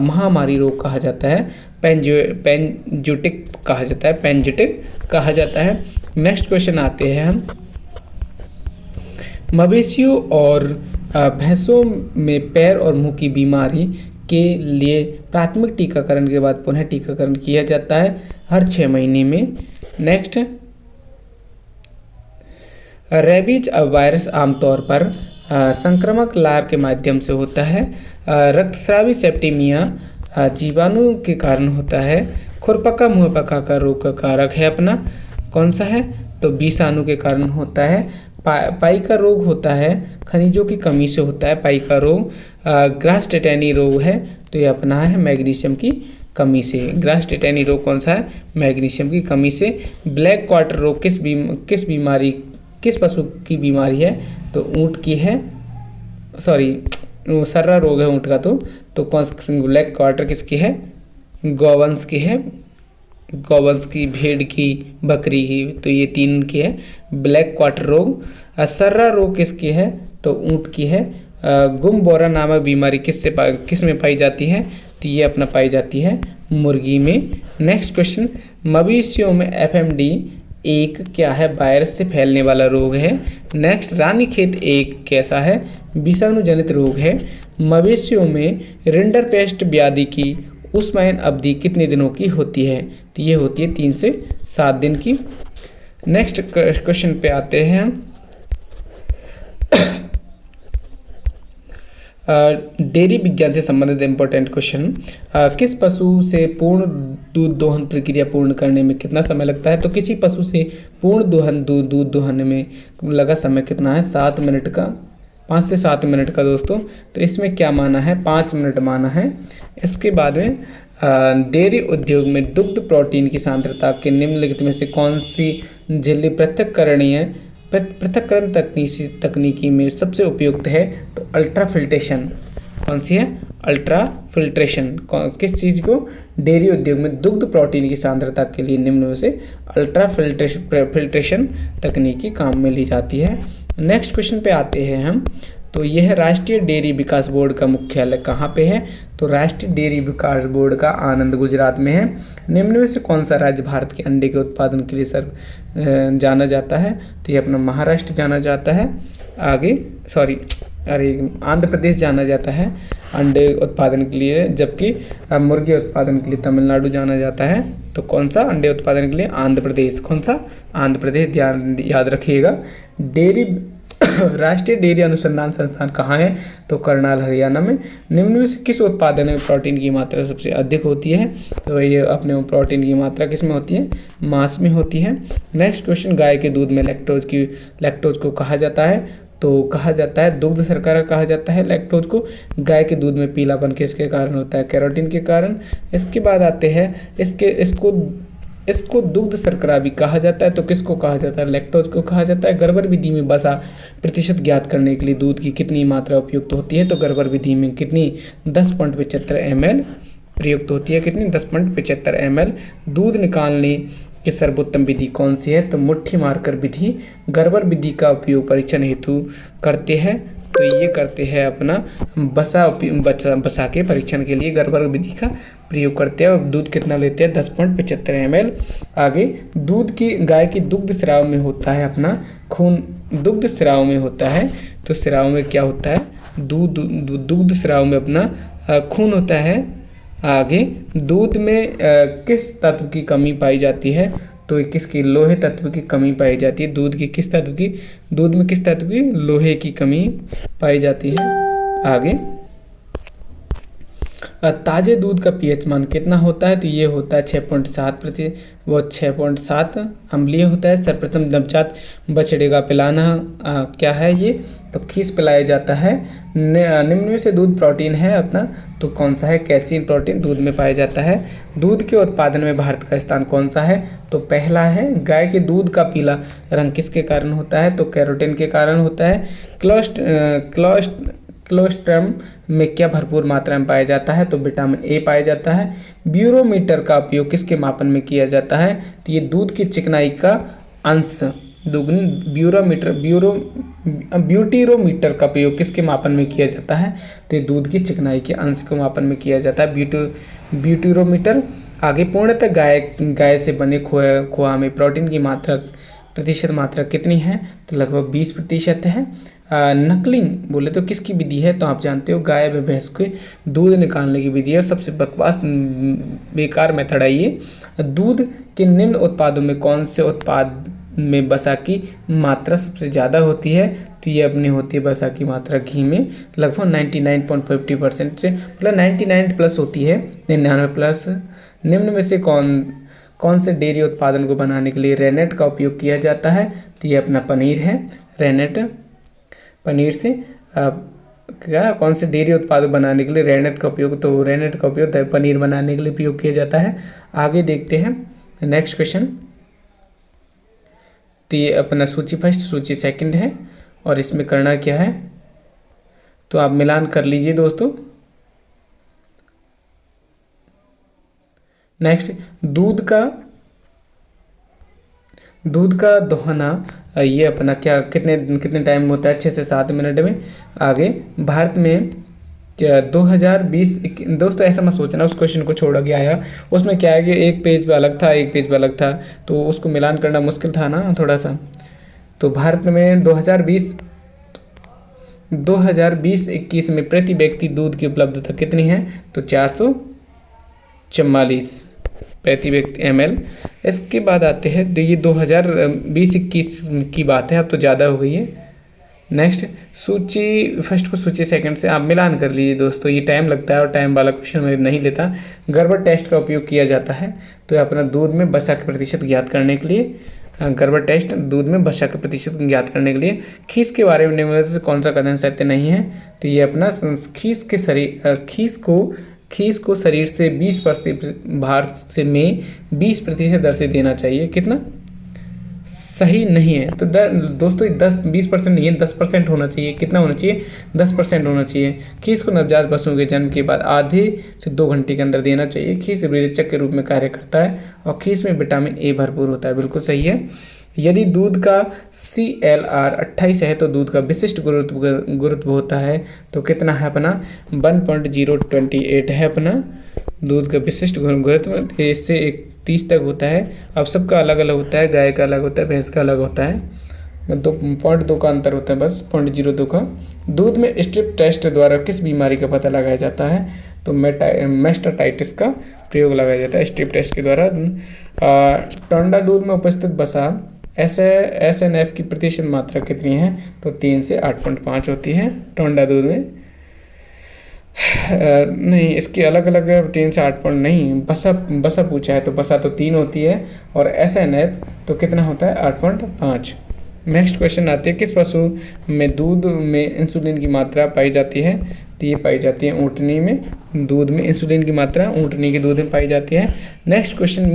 महामारी रोग कहा जाता है, पेंजुटिक कहा जाता है, पेंजुटिक कहा जाता है। नेक्स्ट क्वेश्चन आते हैं हम, मवेशियों और भैंसों में पैर और मुंह की बीमारी के लिए प्राथमिक टीकाकरण के बाद पुनः टीकाकरण किया जाता है हर 6 महीने में। नेक्स्ट, रेबीज वायरस आमतौर पर संक्रामक लार के माध्यम से होता है। रक्तस्रावी सेप्टिमिया जीवाणु के कारण होता है। खुरपका मुंहपका का रोग का कारक है अपना कौन सा है? तो विषाणु के कारण होता है। पाई का रोग होता है, खनिजों की कमी से होता है पाई का रोग। ग्रास टेटनी रोग है, तो ये अपना है मैग्नीशियम की कमी से। ग्रास टेटनी रोग कौन सा है? मैग्नीशियम की कमी से। ब्लैक क्वार्टर रोग किस पशु की बीमारी है? तो ऊँट की है, सॉरी सर्रा रोग है ऊँट का। तो कौन सा? ब्लैक क्वार्टर किसकी है? गौवंश की है, गौवंश की, भेड़ की, बकरी की, तो ये 3 की है। ब्लैक क्वार्टर रोग। सर्रा रोग किसकी है? तो ऊँट की है। गुमबोरा नामक बीमारी किस में पाई जाती है? तो ये अपना पाई जाती है मुर्गी में। नेक्स्ट क्वेश्चन, मवेशियों में FMD एक क्या है? वायरस से फैलने वाला रोग है। नेक्स्ट, रानीखेत एक कैसा है? विषाणु जनित रोग है। मवेशियों में रिंडरपेस्ट व्याधि की उष्मायन अवधि कितने दिनों की होती है? तो ये होती है 3 से 7 दिन की। नेक्स्ट क्वेश्चन पे आते हैं हम, डेयरी विज्ञान से संबंधित इम्पोर्टेंट क्वेश्चन। किस पशु से पूर्ण दूध दोहन प्रक्रिया पूर्ण करने में कितना समय लगता है? तो किसी पशु से पूर्ण दूध दोहन में लगा समय कितना है? 7 मिनट का, 5 से 7 मिनट का दोस्तों। तो इसमें क्या माना है? 5 मिनट माना है। इसके बाद में डेयरी उद्योग में दुग्ध प्रोटीन की सांद्रता के निम्नलिखित में से कौन सी झिल्ली पृथक्करण तकनीकी में सबसे उपयुक्त है? तो अल्ट्रा फिल्ट्रेशन। कौन सी है? Ultra filtration. किस चीज़ को? डेयरी उद्योग में दुग्ध प्रोटीन की सांद्रता के लिए निम्न में से अल्ट्रा फिल्ट्रेशन तकनीकी काम में ली जाती है। नेक्स्ट क्वेश्चन पे आते हैं हम, तो यह राष्ट्रीय डेयरी विकास बोर्ड का मुख्यालय कहाँ पे है? तो राष्ट्रीय डेयरी विकास बोर्ड का आनंद गुजरात में है। निम्न में से कौन सा राज्य भारत के अंडे के उत्पादन के लिए जाना जाता है? तो ये अपना महाराष्ट्र जाना जाता है। आगे, सॉरी अरे आंध्र प्रदेश जाना जाता है अंडे उत्पादन के लिए, जबकि मुर्गी उत्पादन के लिए तमिलनाडु जाना जाता है। तो कौन सा अंडे उत्पादन के लिए? आंध्र प्रदेश। कौन सा? आंध्र प्रदेश, ध्यान याद रखिएगा। डेयरी राष्ट्रीय डेयरी अनुसंधान संस्थान कहाँ है? तो करनाल, हरियाणा में। निम्न में से किस उत्पादन में प्रोटीन की मात्रा सबसे अधिक होती है? तो ये अपने प्रोटीन की मात्रा किस में होती है? मांस में होती है। नेक्स्ट क्वेश्चन, गाय के दूध में लैक्टोज को कहा जाता है? तो कहा जाता है दुग्ध शर्करा कहा जाता है लैक्टोज को। गाय के दूध में पीलापन किसके कारण होता है? कैरोटीन के कारण। इसके बाद आते हैं इसको दुग्ध शर्करा भी कहा जाता है। तो किसको कहा जाता है? लैक्टोज को कहा जाता है। गर्भर विधि में वसा प्रतिशत ज्ञात करने के लिए दूध की कितनी मात्रा उपयुक्त होती है? तो गर्भर विधि में कितनी? 10.75 ml प्रयुक्त होती है। कितनी? 10.75 ml। दूध निकालने की सर्वोत्तम विधि कौन सी है? तो मुट्ठी मारकर विधि। गर्भर विधि का उपयोग परीक्षण हेतु करते हैं, तो ये करते हैं अपना बसा के परीक्षण के लिए गर्भर विधि का प्रयोग करते हैं। और दूध कितना लेते हैं? 10.75 ml। आगे, गाय की दुग्ध स्राव में होता है अपना खून। दुग्ध स्राव में होता है, तो स्राव में क्या होता है? दुग्ध स्राव में अपना खून होता है। आगे, दूध में किस तत्व की कमी पाई जाती है? तो किसकी? लोहे तत्व की कमी पाई जाती है। दूध में किस तत्व की? लोहे की कमी पाई जाती है। आगे, ताजे दूध का पीएच मान कितना होता है? तो ये होता है 6.7 वो 6.7 अम्लीय होता है। सर्वप्रथम नवजात बछड़े का पिलाना क्या है ये? तो खीस पिलाया जाता है। निम्न में से दूध प्रोटीन है अपना, तो कौन सा है? कैसीन प्रोटीन दूध में पाया जाता है। दूध के उत्पादन में भारत का स्थान कौन सा है? तो पहला है। गाय के दूध का पीला रंग किसके कारण होता है? तो कैरोटीन के कारण होता है। क्लोस्ट्रम में क्या भरपूर मात्रा में पाया जाता है? तो विटामिन ए पाया जाता है। ब्यूरोमीटर का उपयोग किसके मापन में किया जाता है? तो ये दूध की चिकनाई का अंश ब्यूटीरोमीटर का प्रयोग किसके मापन में किया जाता है? तो ये दूध की चिकनाई के अंश को मापन में किया जाता है, ब्यूटीरोमीटर। आगे, पूर्णतः गाय से बने खोआ में प्रोटीन की प्रतिशत मात्रा कितनी है? तो लगभग 20% है। नकलिंग बोले तो किसकी विधि है? तो आप जानते हो गाय व भैंस के दूध निकालने की विधि है। सबसे बकवास बेकार मेथड है ये। दूध के निम्न उत्पादों में कौन से उत्पाद में वसा की मात्रा सबसे ज़्यादा होती है? तो ये अपनी होती है वसा की मात्रा घी में लगभग 99.50% से, मतलब 99+ होती है, 99+। निम्न में से कौन से डेयरी उत्पादन को बनाने के लिए रेनेट का उपयोग किया जाता है? तो ये अपना पनीर है। रेनेट पनीर से कौन से डेयरी उत्पाद बनाने के लिए रेनेट का उपयोग? तो रेनेट का उपयोग पनीर बनाने के लिए उपयोग किया जाता है। आगे देखते हैं नेक्स्ट क्वेश्चन। तो ये अपना सूची फर्स्ट, सूची सेकंड है, और इसमें करना क्या है? तो आप मिलान कर लीजिए दोस्तों। नेक्स्ट, दूध का दोहना ये अपना क्या कितने टाइम में होता है? 6 से 7 मिनट में। आगे, भारत में 2020 दोस्तों ऐसा मत सोचना उस क्वेश्चन को छोड़ के आया, उसमें क्या है कि एक पेज पे अलग था, एक पेज पे अलग था, तो उसको मिलान करना मुश्किल था ना थोड़ा सा। तो भारत में 2020-21 में प्रति व्यक्ति दूध की उपलब्धता कितनी है? तो 444 प्रति व्यक्ति ml। इसके बाद आते हैं, तो ये 2020-21 की बात है, अब तो ज़्यादा हो गई है। नेक्स्ट, सूची फर्स्ट को सूची सेकंड से आप मिलान कर लीजिए दोस्तों। ये टाइम लगता है और टाइम वाला क्वेश्चन में नहीं लेता। गर्भर टेस्ट का उपयोग किया जाता है, तो अपना दूध में वसा का प्रतिशत ज्ञात करने के लिए गर्भर टेस्ट दूध में वसा का प्रतिशत ज्ञात करने के लिए। खीस के बारे में निम्नलिखित से कौन सा कथन सत्य नहीं है? तो ये अपना खीस को शरीर से 20% भार से में 20% दर से देना चाहिए। कितना? सही नहीं है। तो दोस्तों 20% नहीं है, 10% होना चाहिए। कितना होना चाहिए? 10% होना चाहिए। खीस को नवजात पशुओं के जन्म के बाद आधे से 2 घंटे के अंदर देना चाहिए। खीस विरेचक के रूप में कार्य करता है और खीस में विटामिन ए भरपूर होता है। बिल्कुल सही है। यदि दूध का CLR 28 है तो दूध का विशिष्ट गुरुत्व होता है, तो कितना है अपना? 1.028 है अपना दूध का विशिष्ट गुरुत्व। इससे 30 तक होता है। अब सबका अलग अलग होता है, गाय का अलग होता है, भैंस का अलग होता है। 0.2 का अंतर होता है बस, 0.02 का। दूध में स्ट्रिप टेस्ट द्वारा किस बीमारी का पता लगाया जाता है? तो मेस्टाटाइटिस का प्रयोग लगाया जाता है स्ट्रिप टेस्ट के द्वारा। टोंडा दूध में उपस्थित वसा SNF की प्रतिशत मात्रा कितनी है? तो 3 से 8.5 होती है टोंडा दूध में। नहीं, इसकी अलग अलग 3 से 8 पॉइंट नहीं, बसा पूछा है तो बसा तो 3 होती है और SNF तो कितना होता है 8.5। नेक्स्ट क्वेश्चन आते हैं, किस पशु में दूध में इंसुलिन की मात्रा पाई जाती है? तो ये पाई जाती है ऊँटनी में। दूध में इंसुलिन की मात्रा ऊँटनी के दूध में पाई जाती है। नेक्स्ट क्वेश्चन,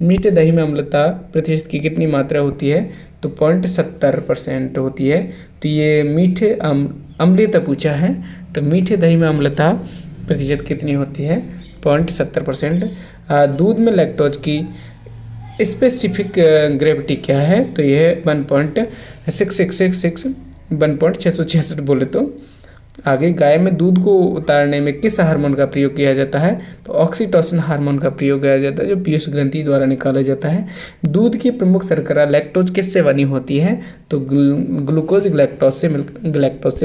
मीठे दही में अम्लता प्रतिशत की कितनी मात्रा होती है? तो 0.70% होती है। तो ये मीठे अम्लता पूछा है, तो मीठे दही में अम्लता प्रतिशत कितनी होती है? 0.70%। दूध में लैक्टोज की स्पेसिफिक ग्रेविटी क्या है? तो ये 1.666 बोले तो। आगे, गाय में दूध को उतारने में किस हार्मोन का प्रयोग किया जाता है? तो ऑक्सीटोसिन हार्मोन का प्रयोग किया जाता है, जो पीयूष ग्रंथि द्वारा निकाला जाता है। दूध की प्रमुख शर्करा लैक्टोज किससे बनी होती है? तो ग्लूकोज ग्लैक्टोज से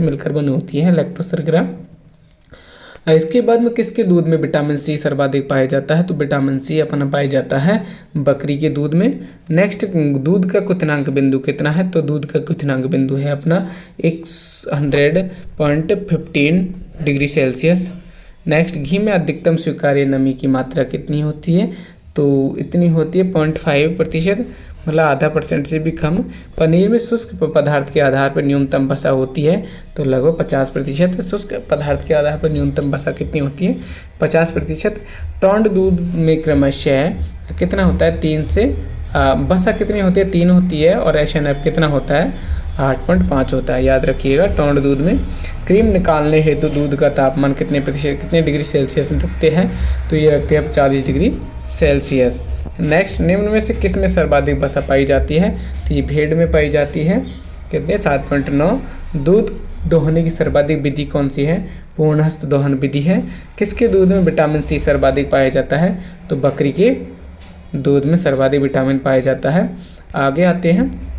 मिलकर बनी होती है लैक्टोज शर्करा। इसके बाद में किसके दूध में विटामिन सी सर्वाधिक पाया जाता है? तो विटामिन सी अपना पाया जाता है बकरी के दूध में। नेक्स्ट, दूध का क्वथनांक बिंदु कितना है? तो दूध का क्वथनांक बिंदु है अपना 100.15 डिग्री सेल्सियस। नेक्स्ट, घी में अधिकतम स्वीकार्य नमी की मात्रा कितनी होती है? तो इतनी होती है 0.5%, मतलब आधा % से भी कम। पनीर में शुष्क पदार्थ के आधार पर न्यूनतम वसा होती है, तो लगभग 50%। शुष्क पदार्थ के आधार पर न्यूनतम वसा कितनी होती है? 50%। टोंड दूध में क्रमशः कितना होता है? 3 से वसा कितनी होती है? 3 होती है और SNF कितना होता है? 8.5 होता है, याद रखिएगा। टोंड दूध में क्रीम निकालने हेतु दूध का तापमान कितने डिग्री सेल्सियस में रखते हैं? तो ये रखते हैं 40 डिग्री सेल्सियस। नेक्स्ट, निम्न में से किस में सर्वाधिक वसा पाई जाती है? तो ये भेड़ में पाई जाती है, कितने? 7.9। दूध दोहने की सर्वाधिक विधि कौन सी है? पूर्णहस्त दोहन विधि है। किसके दूध में विटामिन सी सर्वाधिक पाया जाता है? तो बकरी के दूध में सर्वाधिक विटामिन पाया जाता है। आगे आते हैं,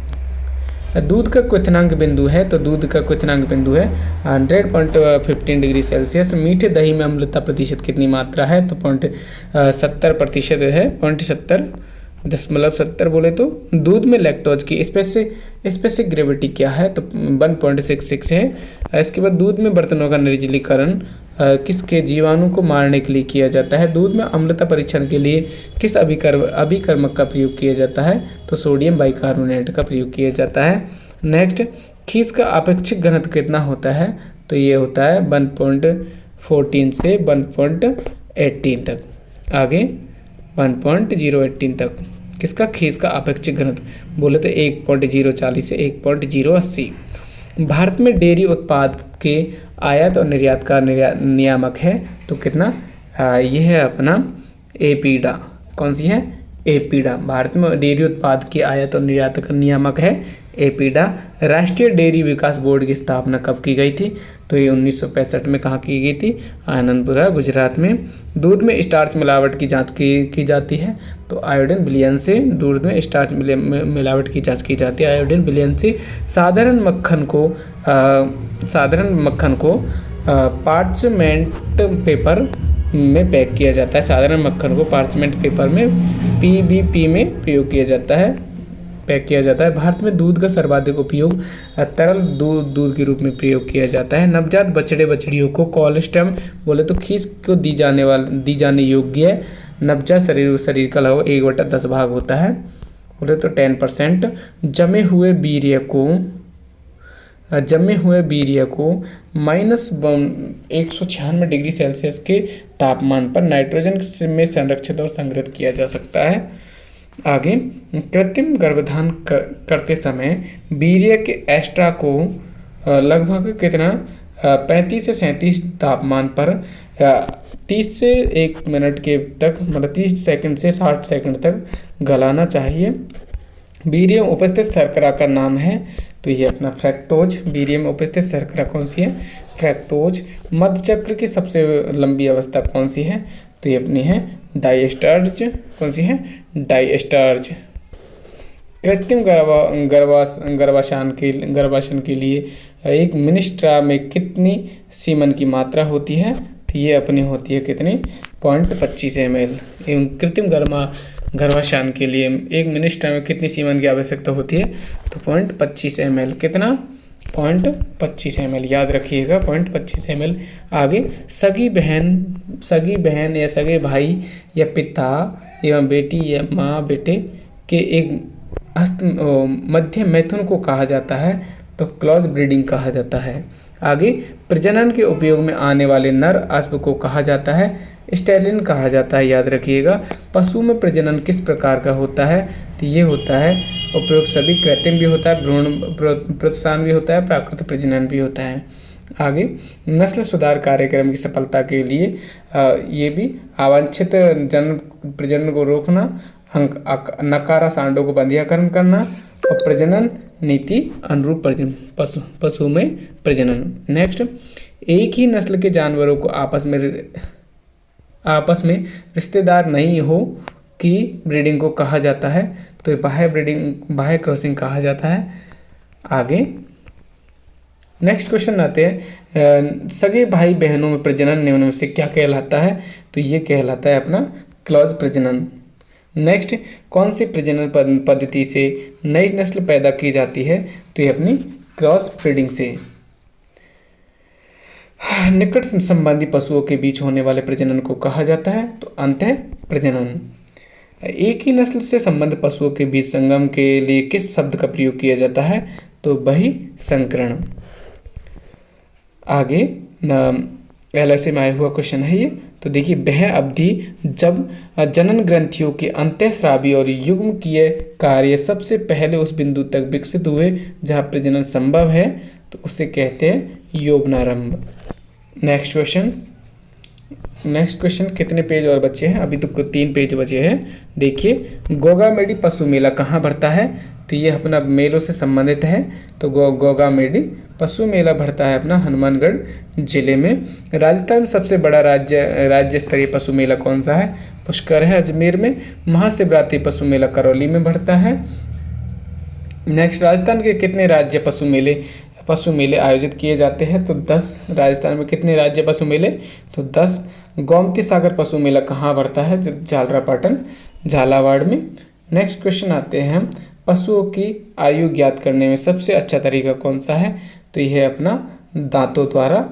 दूध का क्वथनांक बिंदु है, तो दूध का क्वथनांक बिंदु है 100.15 डिग्री सेल्सियस। मीठे दही में अम्लता प्रतिशत कितनी मात्रा है? तो 0.70% है, 0.70 बोले तो। दूध में लैक्टोज की स्पेसिफिक ग्रेविटी क्या है? तो 1.66 है। इसके बाद, दूध में बर्तनों का निर्जलीकरण किसके जीवाणु को मारने के लिए किया जाता है? दूध में अम्लता परीक्षण के लिए किस अभिकर्मक का प्रयोग किया जाता है? तो सोडियम बाइकार्बोनेट का प्रयोग किया जाता है। नेक्स्ट, खीस का अपेक्षिक घनत्व कितना होता है? तो ये होता है 1.14 से 1.18 तक। आगे 1.018 तक किसका? खीस का अपेक्षिक घनत्व बोले तो 1.040 से 1.080। भारत में डेयरी उत्पाद के आयात और निर्यात का नियामक है, तो कितना? ये है अपना एपीडा। कौन सी है? एपीडा। भारत में डेयरी उत्पाद के आयात और निर्यात का नियामक है एपीडा। राष्ट्रीय डेयरी विकास बोर्ड की स्थापना कब की गई थी? तो ये 1965 में कहाँ की गई थी? आनंदपुरा, गुजरात में। दूध में स्टार्च मिलावट की जांच की जाती है, तो आयोडीन विलयन से दूध में स्टार्च मिलावट की जांच की जाती है आयोडीन विलयन से। साधारण मक्खन को पार्चमेंट पेपर में पैक किया जाता है। साधारण मक्खन को पार्चमेंट पेपर में PBP में प्रयोग किया जाता है, पैक किया जाता है। भारत में दूध का सर्वाधिक उपयोग तरल दूध के रूप में प्रयोग किया जाता है। नवजात बछड़े बछड़ियों को कोलेस्ट्रम बोले तो खीस को दी जाने योग्य नवजात शरीर का लगभग 1/10 भाग होता है, बोले तो 10%। जमे हुए वीर्य को -196 डिग्री सेल्सियस के तापमान पर नाइट्रोजन में संरक्षित और संग्रहित किया जा सकता है। आगे, कृत्रिम गर्भधान करते समय वीर्य के एस्ट्रा को लगभग कितना 35 से 37 तापमान पर 30 से 1 मिनट के तक, मतलब 30 सेकंड से 60 सेकंड तक गलाना चाहिए। वीर्य में उपस्थित शर्करा का नाम है, तो ये अपना फ्रैक्टोज। वीर्य में उपस्थित शर्करा कौन सी है? फ्रैक्टोज। मध्य चक्र की सबसे लंबी अवस्था कौन सी है? तो ये अपनी है डायस्टार्च। कौन सी है? डायस्टार्च। कृत्रिम गर्भाधान के लिए एक मिनिस्ट्रा में कितनी सीमन की मात्रा होती है? तो ये अपनी होती है कितनी? 0.25 ml। एवं कृत्रिम गर्भाधान के लिए एक मिनिस्ट्रा में कितनी सीमन की आवश्यकता होती है? तो 0.25 ml। कितना? 0.25 ml, याद रखिएगा 0.25 ml। आगे सगी बहन या सगे भाई या पिता एवं बेटी या माँ बेटे के एक मध्य मैथुन को कहा जाता है? तो क्रॉस ब्रीडिंग कहा जाता है। आगे प्रजनन के उपयोग में आने वाले नर अश्व को कहा जाता है? स्टैलिन कहा जाता है, याद रखिएगा। पशु में प्रजनन किस प्रकार का होता है? तो ये होता है उपयोग सभी कृत्रिम भी होता है, भ्रूण प्रोत्साहन भी होता है, प्राकृतिक प्रजनन भी होता है। आगे नस्ल सुधार कार्यक्रम की सफलता के लिए ये भी अवांछित प्रजनन को रोकना, नकारा सांडों को बंधियाकरण करना और प्रजनन नीति अनुरूप प्रजनन, पशु में प्रजनन। नेक्स्ट, एक ही नस्ल के जानवरों को आपस में रिश्तेदार नहीं हो कि ब्रीडिंग को कहा जाता है? तो बाह्य क्रॉसिंग कहा जाता है। आगे नेक्स्ट क्वेश्चन आते हैं, सगे भाई बहनों में प्रजनन निम्न में से क्या कहलाता है? तो ये कहलाता है अपना क्रॉस प्रजनन। नेक्स्ट, कौन सी प्रजनन पद्धति से नई नस्ल पैदा की जाती है? तो ये अपनी क्रॉस ब्रीडिंग से। निकट संबंधी पशुओं के बीच होने वाले प्रजनन को कहा जाता है? तो अंतः प्रजनन। एक ही नस्ल से संबंध पशुओं के बीच संगम के लिए किस शब्द का प्रयोग किया जाता है? तो बहिःसंकरण। आगे LSA में आया हुआ क्वेश्चन है ये। तो देखिए, वह अवधि जब जनन ग्रंथियों के अंतःस्रावी और युग्मकीय कार्य सबसे पहले उस बिंदु तक विकसित हुए जहाँ प्रजनन संभव है, तो उसे कहते हैं यौवनारंभ। नेक्स्ट क्वेश्चन कितने पेज और बचे हैं? अभी तो 3 पेज बचे हैं। देखिए, गोगामेडी पशु मेला कहाँ भरता है? तो ये अपना मेलों से संबंधित है। तो गोगामेडी पशु मेला भरता है अपना हनुमानगढ़ जिले में। राजस्थान में सबसे बड़ा राज्य स्तरीय पशु मेला कौन सा है? पुष्कर है अजमेर में। महाशिवरात्रि पशु मेला करौली में भरता है। नेक्स्ट, राजस्थान के कितने राज्य पशु मेले आयोजित किए जाते हैं? तो 10। राजस्थान में कितने राज्य पशु मेले? तो 10। गोमती सागर पशु मेला कहाँ भरता है? झालरापाटन झालावाड़ में। नेक्स्ट क्वेश्चन आते हैं, पशुओं की आयु ज्ञात करने में सबसे अच्छा तरीका कौन सा है? तो यह है अपना दांतों द्वारा।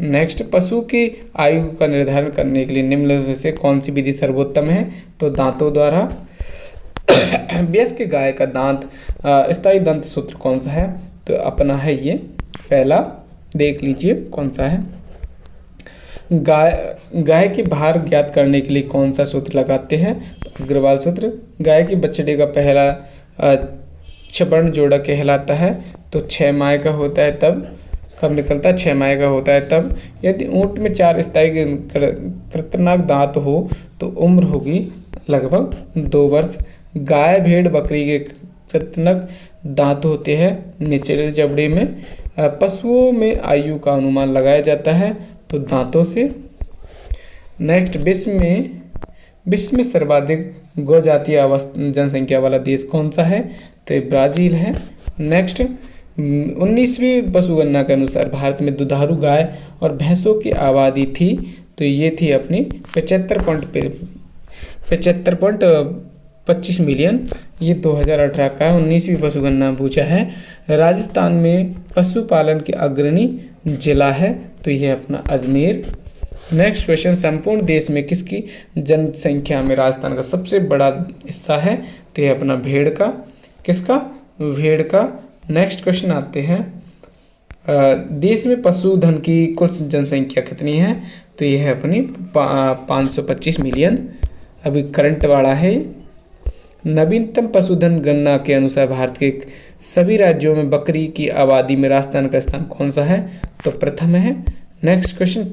नेक्स्ट, पशु की आयु का निर्धारण करने के लिए निम्नलिखित में से कौन सी विधि सर्वोत्तम है? तो दांतों द्वारा। वयस्क गाय का दांत स्थायी दंत सूत्र कौन सा है? तो अपना है ये पहला, देख लीजिए कौन सा है। गाय की भार ज्ञात करने के लिए कौन सा सूत्र लगाते हैं? तो अग्रवाल सूत्र। गाय की बछड़े का पहला छबर्ण जोड़ा कहलाता है। तो 6 माह का होता है तब कब निकलता है? 6 माह का होता है तब। यदि ऊँट में 4 स्थायी कृतनाक दांत हो तो उम्र होगी लगभग 2 वर्ष। गाय भेड़ बकरी के कृतनक दांत होते हैं निचले जबड़े में। पशुओं में आयु का अनुमान लगाया जाता है तो दांतों से। नेक्स्ट, विश्व में सर्वाधिक गौ जातीय जनसंख्या वाला देश कौन सा है? तो ब्राज़ील है। नेक्स्ट, 19वीं पशुगणना के अनुसार भारत में दुधारू गाय और भैंसों की आबादी थी, तो ये थी अपनी 75.25 मिलियन। ये 2018 का 19वीं पशुगणना पूछा है। राजस्थान में पशुपालन के अग्रणी जिला है, तो यह अपना अजमेर। नेक्स्ट क्वेश्चन, संपूर्ण देश में किसकी जनसंख्या में राजस्थान का सबसे बड़ा हिस्सा है? तो यह अपना भेड़ का। किसका? भेड़ का। नेक्स्ट क्वेश्चन आते हैं, देश में पशुधन की कुल जनसंख्या कितनी है? तो यह है अपनी 525 मिलियन। अभी करंट वाला है। नवीनतम पशुधन गणना के अनुसार भारत के सभी राज्यों में बकरी की आबादी में राजस्थान का स्थान कौन सा है? तो प्रथम है। नेक्स्ट क्वेश्चन,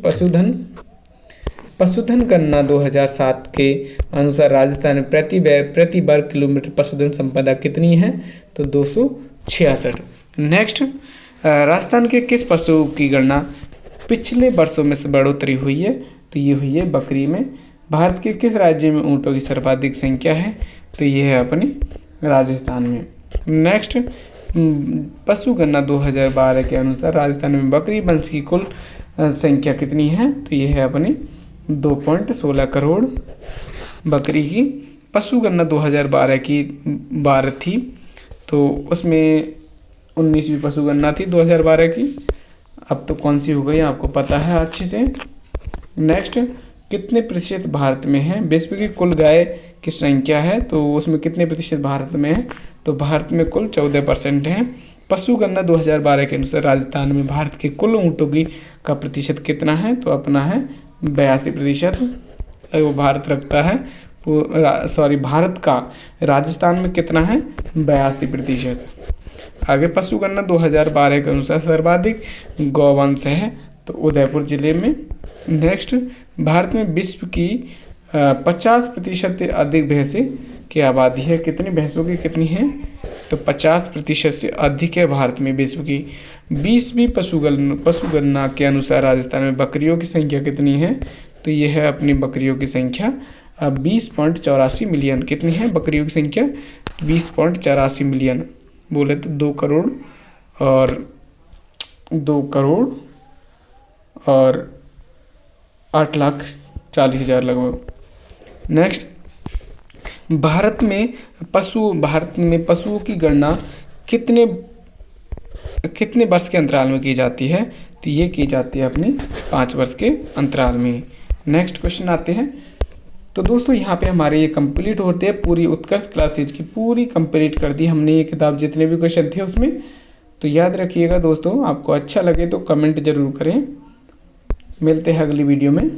पशुधन गणना 2007 के अनुसार राजस्थान में प्रति वर्ग किलोमीटर पशुधन संपदा कितनी है? तो 266। नेक्स्ट, राजस्थान के किस पशु की गणना पिछले वर्षों में से बढ़ोतरी हुई है? तो ये हुई है बकरी में। भारत के किस राज्य में ऊँटों की सर्वाधिक संख्या है? तो ये है अपनी राजस्थान में। नेक्स्ट, पशु गणना 2012 के अनुसार राजस्थान में बकरी वंश की कुल संख्या कितनी है? तो ये है अपनी 2.16 करोड़ बकरी की। पशु गणना 2012 की बार थी, तो उसमें 19वीं पशु गणना थी 2012 की। अब तो कौन सी हो गई आपको पता है अच्छे से। नेक्स्ट, कितने प्रतिशत भारत में है? विश्व की कुल गाय की संख्या है, तो उसमें कितने प्रतिशत भारत में है? तो भारत में कुल 14% है। पशु गणना 2012 के अनुसार राजस्थान में भारत के कुल ऊँटों की का प्रतिशत कितना है? तो अपना है 82%। वो भारत रखता है, भारत का राजस्थान में कितना है? 82%। आगे, पशु गणना 2012 के अनुसार सर्वाधिक गौवंश है, तो उदयपुर जिले में। नेक्स्ट, भारत में विश्व की 50% से अधिक भैंसें की आबादी है। कितनी भैंसों की कितनी है? तो 50% से अधिक है भारत में विश्व की। 20वीं पशु गणना के अनुसार राजस्थान में बकरियों की संख्या कितनी है? तो ये है अपनी बकरियों की संख्या 20.84 मिलियन। कितनी है बकरियों की संख्या? 20.84 मिलियन। बोले तो 2 करोड़ और 8,40,000 लगभग। नेक्स्ट, भारत में पशुओं की गणना कितने वर्ष के अंतराल में की जाती है? तो ये की जाती है अपनी 5 वर्ष के अंतराल में। नेक्स्ट क्वेश्चन आते हैं। तो दोस्तों यहाँ पे हमारे ये कंप्लीट होते हैं, पूरी उत्कर्ष क्लासेज की पूरी कंप्लीट कर दी हमने ये किताब, जितने भी क्वेश्चन थे उसमें। तो याद रखिएगा दोस्तों, आपको अच्छा लगे तो कमेंट ज़रूर करें। मिलते हैं अगली वीडियो में।